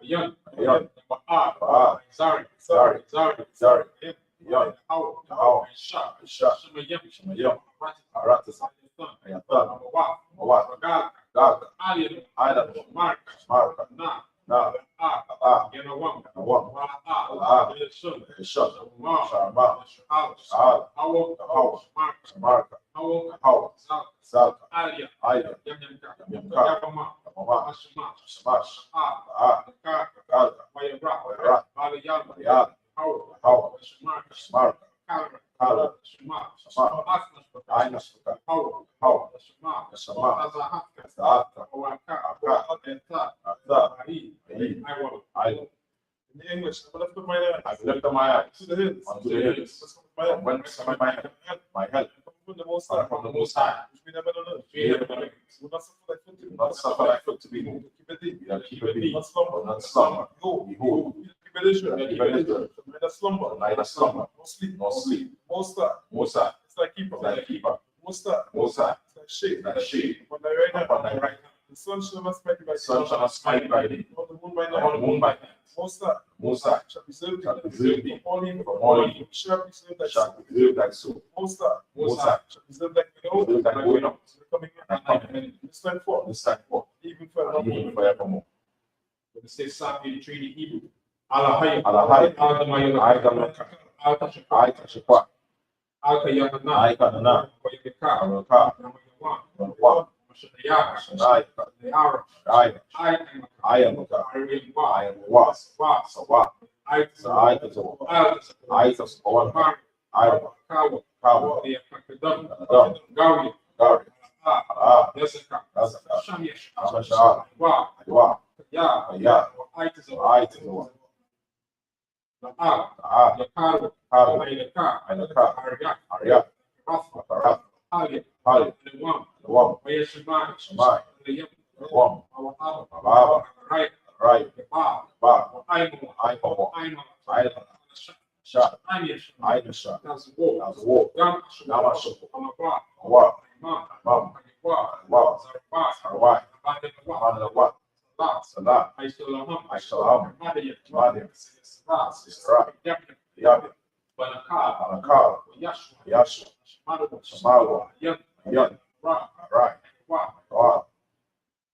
[SPEAKER 1] Yan, Zari, Shema,
[SPEAKER 5] Aratis, Mark,
[SPEAKER 2] In the English, I lift up my eyes
[SPEAKER 5] to the hills. When my help
[SPEAKER 2] from the Most High, which we never know. We not suffer thy foot to be moved. Keep it deep. Not slumber. Behold, keep it Israel. Neither slumber. No sleep. Mosta,
[SPEAKER 5] Musa,
[SPEAKER 2] it's like keeper.
[SPEAKER 5] thy keeper.
[SPEAKER 2] Mosta,
[SPEAKER 5] Musa,
[SPEAKER 2] it's like shade.
[SPEAKER 5] thy shade.
[SPEAKER 2] Upon thy right hand,
[SPEAKER 5] Upon thy right hand.
[SPEAKER 2] the sun shall not smite thee by
[SPEAKER 5] The sun shall not smite by thee,
[SPEAKER 2] nor the moon by
[SPEAKER 5] nor the
[SPEAKER 2] night.
[SPEAKER 5] moon by night.
[SPEAKER 2] Mosta,
[SPEAKER 5] Musa,
[SPEAKER 2] shall preserve
[SPEAKER 5] shall
[SPEAKER 2] thee
[SPEAKER 5] preserve thee
[SPEAKER 2] from all evil.
[SPEAKER 5] from all evil.
[SPEAKER 2] Shall preserve thy
[SPEAKER 5] shall
[SPEAKER 2] soul.
[SPEAKER 5] preserve thy soul.
[SPEAKER 2] Mosta,
[SPEAKER 5] Musa,
[SPEAKER 2] shall preserve thy going
[SPEAKER 5] preserve thy going out,
[SPEAKER 2] the coming in.
[SPEAKER 5] and thy coming in,
[SPEAKER 2] This time forth,
[SPEAKER 5] this time forth,
[SPEAKER 2] even forever.
[SPEAKER 5] and even forevermore.
[SPEAKER 1] When it says Psalm 83 in Hebrew, Alahai,
[SPEAKER 5] Alahai,
[SPEAKER 1] Alahai,
[SPEAKER 5] I Damaka,
[SPEAKER 1] Alahai,
[SPEAKER 5] I Tashikwa,
[SPEAKER 1] Alahai,
[SPEAKER 5] I Kanana,
[SPEAKER 1] Alahai,
[SPEAKER 5] Amaka, Wa,
[SPEAKER 1] Mashayaka,
[SPEAKER 5] Shanai,
[SPEAKER 1] Ayara,
[SPEAKER 5] I
[SPEAKER 1] I
[SPEAKER 5] am Maka,
[SPEAKER 1] am
[SPEAKER 5] I am Was, Sawa,
[SPEAKER 1] I
[SPEAKER 5] I Tazo, I Tazo, I
[SPEAKER 1] Kawa,
[SPEAKER 5] Kawa,
[SPEAKER 1] the Akadam,
[SPEAKER 5] Adam,
[SPEAKER 1] Gawi,
[SPEAKER 5] Gari,
[SPEAKER 1] Ah, Yasaka,
[SPEAKER 5] Azaka,
[SPEAKER 1] Shamish,
[SPEAKER 5] Shasha,
[SPEAKER 1] Wa,
[SPEAKER 5] Wa,
[SPEAKER 1] Ya,
[SPEAKER 5] Ya,
[SPEAKER 1] I Tazo,
[SPEAKER 5] I Tazo, Ah,
[SPEAKER 1] Yakaru,
[SPEAKER 5] Karu,
[SPEAKER 1] Ayaka,
[SPEAKER 5] Ainaka,
[SPEAKER 1] Arya,
[SPEAKER 5] Arya,
[SPEAKER 1] Rafa,
[SPEAKER 5] Karat,
[SPEAKER 1] Halia,
[SPEAKER 5] Hali,
[SPEAKER 1] and one,
[SPEAKER 5] Wam,
[SPEAKER 1] Wayashimai,
[SPEAKER 5] Shamai,
[SPEAKER 1] the Yam,
[SPEAKER 5] Wam,
[SPEAKER 1] our Abba,
[SPEAKER 5] Baba,
[SPEAKER 1] right,
[SPEAKER 5] Right,
[SPEAKER 1] the Ba,
[SPEAKER 5] Ba,
[SPEAKER 1] I'm
[SPEAKER 5] I Pawa,
[SPEAKER 1] I'm
[SPEAKER 5] I Sha,
[SPEAKER 1] I'm Yash,
[SPEAKER 5] I Nasha,
[SPEAKER 1] that's war,
[SPEAKER 5] That's war,
[SPEAKER 1] Gam,
[SPEAKER 5] Nama Shoko,
[SPEAKER 1] Amaba,
[SPEAKER 5] Wa,
[SPEAKER 1] Imam,
[SPEAKER 5] Mam,
[SPEAKER 1] Wa,
[SPEAKER 5] Wa,
[SPEAKER 1] Zarba,
[SPEAKER 5] Sarawai,
[SPEAKER 1] Abandon Wa,
[SPEAKER 5] Amana Wa,
[SPEAKER 1] Salat,
[SPEAKER 5] Salah,
[SPEAKER 1] I still am,
[SPEAKER 5] I shall have,
[SPEAKER 1] Madian,
[SPEAKER 5] Madian,
[SPEAKER 1] Salat,
[SPEAKER 5] Sisra,
[SPEAKER 1] Yakin,
[SPEAKER 5] Yabi,
[SPEAKER 1] Banaka,
[SPEAKER 5] Anakar,
[SPEAKER 1] Yashua,
[SPEAKER 5] Yashu,
[SPEAKER 1] Shamaru,
[SPEAKER 5] Shamaru,
[SPEAKER 1] Yan,
[SPEAKER 5] Yan,
[SPEAKER 1] Ra,
[SPEAKER 5] Right,
[SPEAKER 1] Wa,
[SPEAKER 5] Wa,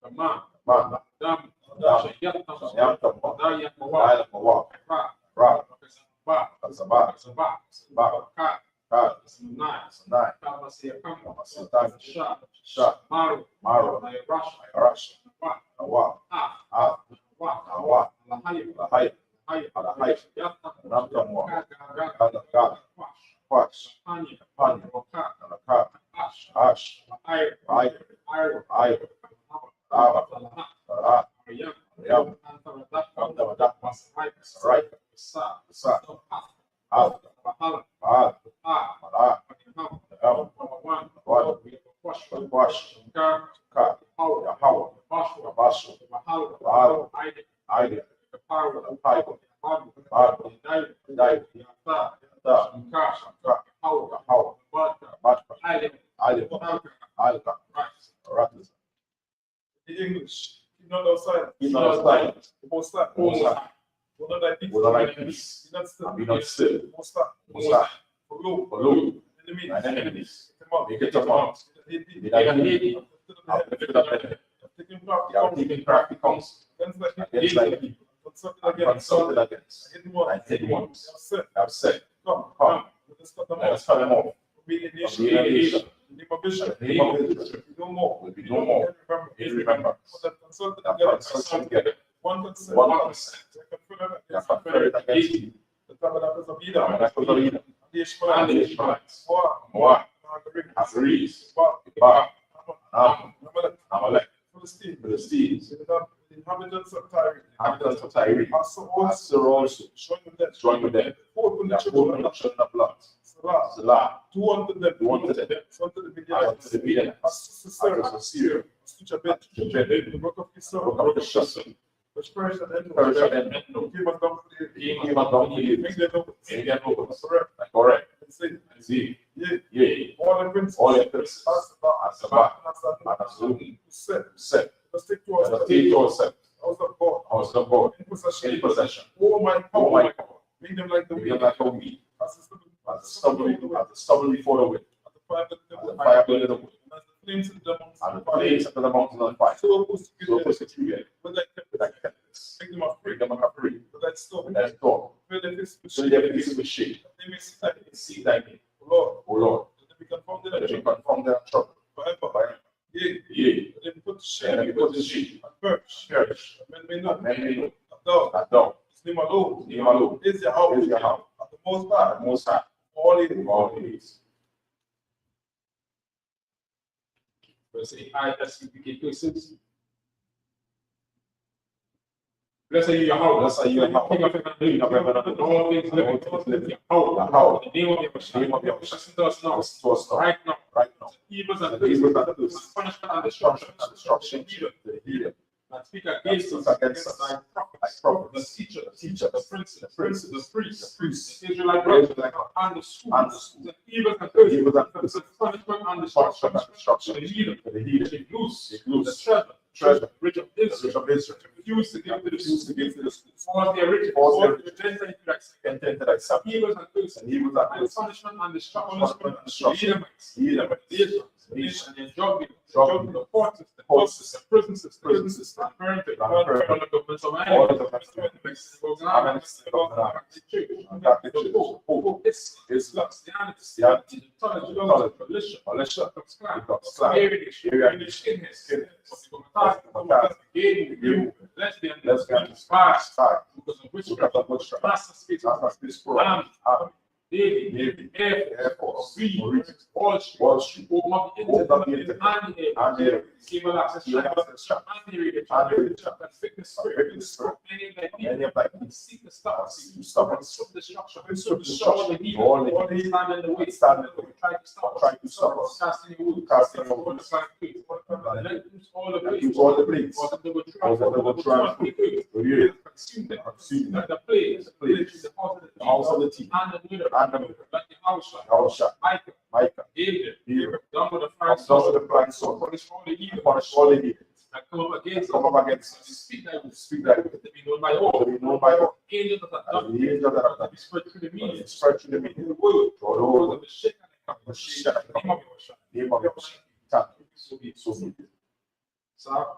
[SPEAKER 1] Amam,
[SPEAKER 5] Man,
[SPEAKER 1] Dam,
[SPEAKER 5] Dam,
[SPEAKER 1] Shayam,
[SPEAKER 5] Yamta,
[SPEAKER 1] Daya,
[SPEAKER 5] Daya, Mawa,
[SPEAKER 1] Ra,
[SPEAKER 5] Ra,
[SPEAKER 1] Ba,
[SPEAKER 5] Sabah,
[SPEAKER 1] Zabak,
[SPEAKER 5] Ba,
[SPEAKER 1] Ka,
[SPEAKER 5] Ka,
[SPEAKER 1] Nine,
[SPEAKER 5] Sanai,
[SPEAKER 1] Kamasir,
[SPEAKER 5] Sitan,
[SPEAKER 1] Shah,
[SPEAKER 5] Sha,
[SPEAKER 1] Maru,
[SPEAKER 5] Maru,
[SPEAKER 1] Rush,
[SPEAKER 5] Arash,
[SPEAKER 1] Wa,
[SPEAKER 5] Awa,
[SPEAKER 1] Ah,
[SPEAKER 5] Ah,
[SPEAKER 1] Wa,
[SPEAKER 5] Awa,
[SPEAKER 1] Lahayim,
[SPEAKER 5] Lahai,
[SPEAKER 1] Hayim,
[SPEAKER 5] Alahai,
[SPEAKER 1] Yatta,
[SPEAKER 5] Namtamwa,
[SPEAKER 1] Gaga,
[SPEAKER 5] Gada, Gada,
[SPEAKER 1] Wash,
[SPEAKER 5] Quash,
[SPEAKER 1] Hani,
[SPEAKER 5] Pani,
[SPEAKER 1] Roka,
[SPEAKER 5] Alaka,
[SPEAKER 1] Ash,
[SPEAKER 5] Ash,
[SPEAKER 1] Ayr,
[SPEAKER 5] Ai,
[SPEAKER 1] Ayr,
[SPEAKER 5] Ai, Aba, Ara,
[SPEAKER 1] Yam,
[SPEAKER 5] Yam,
[SPEAKER 1] Antaradak,
[SPEAKER 5] Right,
[SPEAKER 1] Sa,
[SPEAKER 5] Sa,
[SPEAKER 1] Al,
[SPEAKER 5] Al,
[SPEAKER 1] Bahala,
[SPEAKER 5] Al,
[SPEAKER 1] Ah,
[SPEAKER 5] Mara,
[SPEAKER 1] Ham,
[SPEAKER 5] Yam,
[SPEAKER 1] One,
[SPEAKER 5] One,
[SPEAKER 1] Wash,
[SPEAKER 5] Quash,
[SPEAKER 1] Ka,
[SPEAKER 5] Ka,
[SPEAKER 1] How,
[SPEAKER 5] Yahawa,
[SPEAKER 1] Wash,
[SPEAKER 5] Abashu,
[SPEAKER 1] Mahal,
[SPEAKER 5] Mahal,
[SPEAKER 1] Ida,
[SPEAKER 5] Ida,
[SPEAKER 1] the power,
[SPEAKER 5] Paipo,
[SPEAKER 1] Hadu,
[SPEAKER 5] Hadu,
[SPEAKER 1] Dai,
[SPEAKER 5] Dai,
[SPEAKER 1] Yata,
[SPEAKER 5] Da,
[SPEAKER 1] Ka,
[SPEAKER 5] Ka,
[SPEAKER 1] How,
[SPEAKER 5] Yahawa,
[SPEAKER 1] Bata,
[SPEAKER 5] Batra,
[SPEAKER 1] Island,
[SPEAKER 5] Ali,
[SPEAKER 1] Alka,
[SPEAKER 5] Alka,
[SPEAKER 1] Rice,
[SPEAKER 5] Rattles,
[SPEAKER 2] The English, keep not outside.
[SPEAKER 5] Keep not outside,
[SPEAKER 2] Mosta,
[SPEAKER 5] Musa,
[SPEAKER 2] will not thy peace.
[SPEAKER 5] will not like peace,
[SPEAKER 2] Be not still.
[SPEAKER 5] and be not still,
[SPEAKER 2] Mosta,
[SPEAKER 5] Musa,
[SPEAKER 2] for lo,
[SPEAKER 5] follow
[SPEAKER 2] enemy,
[SPEAKER 5] thine enemies,
[SPEAKER 2] come out.
[SPEAKER 5] make it a mount,
[SPEAKER 2] Hate thee.
[SPEAKER 5] be thy
[SPEAKER 1] They
[SPEAKER 5] enemy,
[SPEAKER 1] are
[SPEAKER 5] have lifted up thy head,
[SPEAKER 2] Taking craft,
[SPEAKER 5] they are taking crafty counsel
[SPEAKER 2] against thy people.
[SPEAKER 5] against thy people,
[SPEAKER 2] Consulted
[SPEAKER 5] and
[SPEAKER 2] against.
[SPEAKER 5] consulted against
[SPEAKER 2] Hidden one.
[SPEAKER 5] thy hidden ones,
[SPEAKER 2] Have said,
[SPEAKER 5] have said,
[SPEAKER 2] come,
[SPEAKER 5] Come,
[SPEAKER 2] let us cut them
[SPEAKER 5] let us
[SPEAKER 2] off.
[SPEAKER 5] cut them off,
[SPEAKER 2] Be a
[SPEAKER 5] from
[SPEAKER 2] nation.
[SPEAKER 5] being a nation,
[SPEAKER 2] The name of Israel.
[SPEAKER 5] the name of Israel
[SPEAKER 2] Be no more.
[SPEAKER 5] will be no more,
[SPEAKER 2] Remember.
[SPEAKER 5] in remembrance,
[SPEAKER 2] For that consulted
[SPEAKER 5] that
[SPEAKER 2] against.
[SPEAKER 5] consulted together,
[SPEAKER 2] One consent.
[SPEAKER 5] one consent,
[SPEAKER 2] They conferred
[SPEAKER 5] they have
[SPEAKER 2] against
[SPEAKER 5] conferred against thee,
[SPEAKER 2] the tabernacles of
[SPEAKER 5] the
[SPEAKER 2] Edom.
[SPEAKER 5] tabernacles of Edom,
[SPEAKER 2] The
[SPEAKER 5] and
[SPEAKER 2] Ishmaelites.
[SPEAKER 5] the Ishmaelites,
[SPEAKER 2] Moab.
[SPEAKER 5] Moab,
[SPEAKER 2] Hagarenes.
[SPEAKER 5] Hazarees,
[SPEAKER 2] Ba.
[SPEAKER 5] Ba,
[SPEAKER 2] Ammon.
[SPEAKER 5] Am,
[SPEAKER 2] Amalek.
[SPEAKER 5] Amalek,
[SPEAKER 2] Philistine.
[SPEAKER 5] Philistines,
[SPEAKER 2] The inhabitants of Tyre.
[SPEAKER 5] inhabitants of Tyre,
[SPEAKER 2] Also also
[SPEAKER 5] Assyria also,
[SPEAKER 2] joined with them.
[SPEAKER 5] joined with them,
[SPEAKER 2] Four from
[SPEAKER 5] they
[SPEAKER 2] the
[SPEAKER 5] have broken
[SPEAKER 2] children
[SPEAKER 5] the
[SPEAKER 2] of
[SPEAKER 5] children of Lot,
[SPEAKER 2] Salah.
[SPEAKER 5] Salah,
[SPEAKER 2] Two unto them.
[SPEAKER 5] Two unto them.
[SPEAKER 2] Some to the
[SPEAKER 5] and
[SPEAKER 2] Midianites.
[SPEAKER 5] unto the Midianites,
[SPEAKER 2] Sisera.
[SPEAKER 5] and unto Syria,
[SPEAKER 2] To Jabez.
[SPEAKER 5] and to Jabez,
[SPEAKER 2] The brook of
[SPEAKER 5] the
[SPEAKER 2] Kisor.
[SPEAKER 5] brook of the Shushan,
[SPEAKER 2] Which perished at the end of
[SPEAKER 5] Persia
[SPEAKER 2] the
[SPEAKER 5] and Endo,
[SPEAKER 2] Came and down for the
[SPEAKER 5] came and down to you,
[SPEAKER 2] Make their nobles.
[SPEAKER 5] and their nobles,
[SPEAKER 2] Correct.
[SPEAKER 5] and correct,
[SPEAKER 2] And say,
[SPEAKER 5] and see,
[SPEAKER 2] yea,
[SPEAKER 5] yea,
[SPEAKER 2] all the princes.
[SPEAKER 5] all the princes,
[SPEAKER 2] As
[SPEAKER 5] and Sabbath,
[SPEAKER 2] and
[SPEAKER 5] and Azul,
[SPEAKER 2] said,
[SPEAKER 5] said,
[SPEAKER 2] let's take to
[SPEAKER 5] let us
[SPEAKER 2] us
[SPEAKER 5] take yourself,
[SPEAKER 2] house of God.
[SPEAKER 5] house of God,
[SPEAKER 2] In possession.
[SPEAKER 5] in possession,
[SPEAKER 2] Oh my
[SPEAKER 5] oh
[SPEAKER 2] power.
[SPEAKER 5] my God,
[SPEAKER 2] Make them like the
[SPEAKER 5] make
[SPEAKER 2] wind.
[SPEAKER 5] them like a weed,
[SPEAKER 2] As the
[SPEAKER 5] as the stubble before the wind,
[SPEAKER 2] At the fire that
[SPEAKER 5] as
[SPEAKER 2] the
[SPEAKER 5] the fire burning the wood,
[SPEAKER 2] And as the flames of the mountains.
[SPEAKER 5] and the flames of the mountains on fire,
[SPEAKER 2] So persecute
[SPEAKER 5] so
[SPEAKER 2] them.
[SPEAKER 5] persecuted,
[SPEAKER 2] But like
[SPEAKER 5] with thy kettles,
[SPEAKER 2] make them afraid.
[SPEAKER 5] bring them a free,
[SPEAKER 2] But like stone.
[SPEAKER 5] with thy storm,
[SPEAKER 2] Fill their fists with
[SPEAKER 5] so
[SPEAKER 2] shame.
[SPEAKER 5] their faces with shame,
[SPEAKER 2] They may see
[SPEAKER 5] that
[SPEAKER 2] that
[SPEAKER 5] they see thy name,
[SPEAKER 2] Lord.
[SPEAKER 5] O Lord,
[SPEAKER 2] That they be confounded
[SPEAKER 5] that
[SPEAKER 2] and
[SPEAKER 5] they be
[SPEAKER 2] troubled
[SPEAKER 5] confirmed their trouble,
[SPEAKER 2] forever.
[SPEAKER 5] forever.
[SPEAKER 2] Yea,
[SPEAKER 5] Yea,
[SPEAKER 2] that they be put to
[SPEAKER 5] and
[SPEAKER 2] shame
[SPEAKER 5] that we put to shame,
[SPEAKER 2] and perish.
[SPEAKER 5] perish,
[SPEAKER 2] And men may know
[SPEAKER 5] and men may know
[SPEAKER 2] that thou,
[SPEAKER 5] that thou,
[SPEAKER 2] his name alone,
[SPEAKER 5] name alone,
[SPEAKER 2] is Yahweh,
[SPEAKER 5] is Yahweh,
[SPEAKER 2] at the most
[SPEAKER 5] the
[SPEAKER 2] high,
[SPEAKER 5] Most High,
[SPEAKER 2] all
[SPEAKER 5] in
[SPEAKER 2] evil.
[SPEAKER 5] all days.
[SPEAKER 1] Verse 8, I SUPK 26. Blessed are you, Yahweh.
[SPEAKER 5] Blessed are you, Yahweh.
[SPEAKER 1] King of heaven and earth. And all things living. Yahweh.
[SPEAKER 5] Yahweh.
[SPEAKER 1] In the name of Yahweh.
[SPEAKER 5] Name of Yahweh.
[SPEAKER 1] Listen to us now.
[SPEAKER 5] Listen to us now,
[SPEAKER 1] Right now.
[SPEAKER 5] right now.
[SPEAKER 1] Evils
[SPEAKER 5] The
[SPEAKER 1] and
[SPEAKER 5] evils and
[SPEAKER 1] punishment and destruction.
[SPEAKER 5] and destruction and destruction to the heathen.
[SPEAKER 1] that speak against us,
[SPEAKER 3] against
[SPEAKER 1] thy
[SPEAKER 3] us,
[SPEAKER 1] prophets,
[SPEAKER 3] thy prophets,
[SPEAKER 1] the teachers,
[SPEAKER 3] the
[SPEAKER 1] princes,
[SPEAKER 3] the princes,
[SPEAKER 1] the priests,
[SPEAKER 3] the priests,
[SPEAKER 1] the Israelite
[SPEAKER 3] the
[SPEAKER 1] brothers,
[SPEAKER 3] Israelite
[SPEAKER 1] and the
[SPEAKER 3] and
[SPEAKER 1] schools,
[SPEAKER 3] the schools,
[SPEAKER 1] the evil and
[SPEAKER 3] the evil and
[SPEAKER 1] curses, the punishment and
[SPEAKER 3] destruction
[SPEAKER 1] destruction,
[SPEAKER 3] and
[SPEAKER 1] the heathen,
[SPEAKER 3] for the heathen,
[SPEAKER 1] take loose,
[SPEAKER 3] take loose,
[SPEAKER 1] the treasure, rich of
[SPEAKER 3] the rich
[SPEAKER 1] Israel,
[SPEAKER 3] of Israel,
[SPEAKER 1] refuse to give to the
[SPEAKER 3] refuse to give to the
[SPEAKER 1] for their riches,
[SPEAKER 3] For
[SPEAKER 1] for
[SPEAKER 3] their
[SPEAKER 1] the Gentile Israelites,
[SPEAKER 3] enter into thy subject,
[SPEAKER 1] evils and curses,
[SPEAKER 3] and evil that
[SPEAKER 1] and
[SPEAKER 3] is
[SPEAKER 1] punishment and destruction,
[SPEAKER 3] punishment and
[SPEAKER 1] the
[SPEAKER 3] destruction,
[SPEAKER 1] Edomites,
[SPEAKER 3] the Edomites,
[SPEAKER 1] the Israelites,
[SPEAKER 3] nations,
[SPEAKER 1] and the judgment,
[SPEAKER 3] judgment,
[SPEAKER 1] the court system,
[SPEAKER 3] court
[SPEAKER 1] the prison system,
[SPEAKER 3] prison system,
[SPEAKER 1] parenting,
[SPEAKER 3] and
[SPEAKER 1] all
[SPEAKER 3] parenting,
[SPEAKER 1] the governments of
[SPEAKER 3] all
[SPEAKER 1] Ireland,
[SPEAKER 3] the governments of Ireland, Catholic Church, Pope, Islam, Christianity,
[SPEAKER 1] militia,
[SPEAKER 3] militia,
[SPEAKER 1] Ku Klux Klan,
[SPEAKER 3] Ku Klux Klan,
[SPEAKER 1] Irish,
[SPEAKER 3] Irish,
[SPEAKER 1] skinheads,
[SPEAKER 3] skinheads,
[SPEAKER 1] gay, lesbian,
[SPEAKER 3] spies,
[SPEAKER 1] because of
[SPEAKER 3] because of witchcraft,
[SPEAKER 1] master space,
[SPEAKER 3] army,
[SPEAKER 1] Navy, Air Force,
[SPEAKER 3] Marines,
[SPEAKER 1] Wall Street,
[SPEAKER 3] Wall Street,
[SPEAKER 1] open up the
[SPEAKER 3] open up the
[SPEAKER 1] internet,
[SPEAKER 3] internet,
[SPEAKER 1] and
[SPEAKER 3] the
[SPEAKER 1] cable access, and the radio, and fitness spirit, many of like seek the stop, and stop destruction, all the evil, all the stand in the way, try to stop us, casting your wood, let loose all the blades,
[SPEAKER 3] was
[SPEAKER 1] they will
[SPEAKER 3] try to
[SPEAKER 1] consume them,
[SPEAKER 3] consume
[SPEAKER 1] like the plagues, the
[SPEAKER 3] house of the teeth,
[SPEAKER 1] and the mirror,
[SPEAKER 3] and the mirror,
[SPEAKER 1] like the house,
[SPEAKER 3] Yahushua,
[SPEAKER 1] Micah,
[SPEAKER 3] David,
[SPEAKER 1] done with the fire
[SPEAKER 3] those are the flying sword,
[SPEAKER 1] punish all the evil,
[SPEAKER 3] punish all the evil,
[SPEAKER 1] that come up against
[SPEAKER 3] us,
[SPEAKER 1] speak that will
[SPEAKER 3] speak that
[SPEAKER 1] to be known by all,
[SPEAKER 3] to be known by all,
[SPEAKER 1] angels that are
[SPEAKER 3] and the angels that are
[SPEAKER 1] to be spread through the media,
[SPEAKER 3] spread to the media,
[SPEAKER 1] the word,
[SPEAKER 3] all over
[SPEAKER 1] the shake
[SPEAKER 3] the sheet and the
[SPEAKER 1] name of Yahushua.
[SPEAKER 3] name of Yahushua. Thank you.
[SPEAKER 1] So be it.
[SPEAKER 3] So be it.
[SPEAKER 1] So,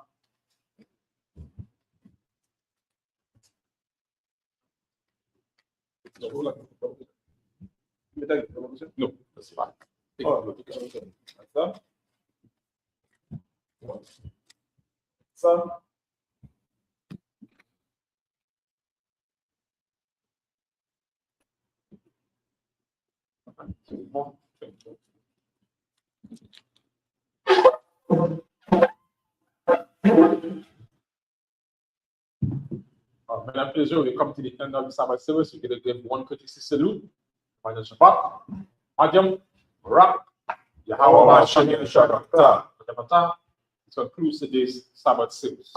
[SPEAKER 3] No, that's fine.
[SPEAKER 2] Son.
[SPEAKER 1] Madam Israel, we come to the end of the Sabbath service. We're going to give one courtesy salute. Final Shabbat, Adam, Barak, Yahweh, Hashem, Yeshua, this concludes today's Sabbath service.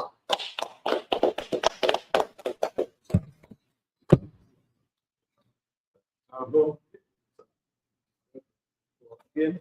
[SPEAKER 2] Again.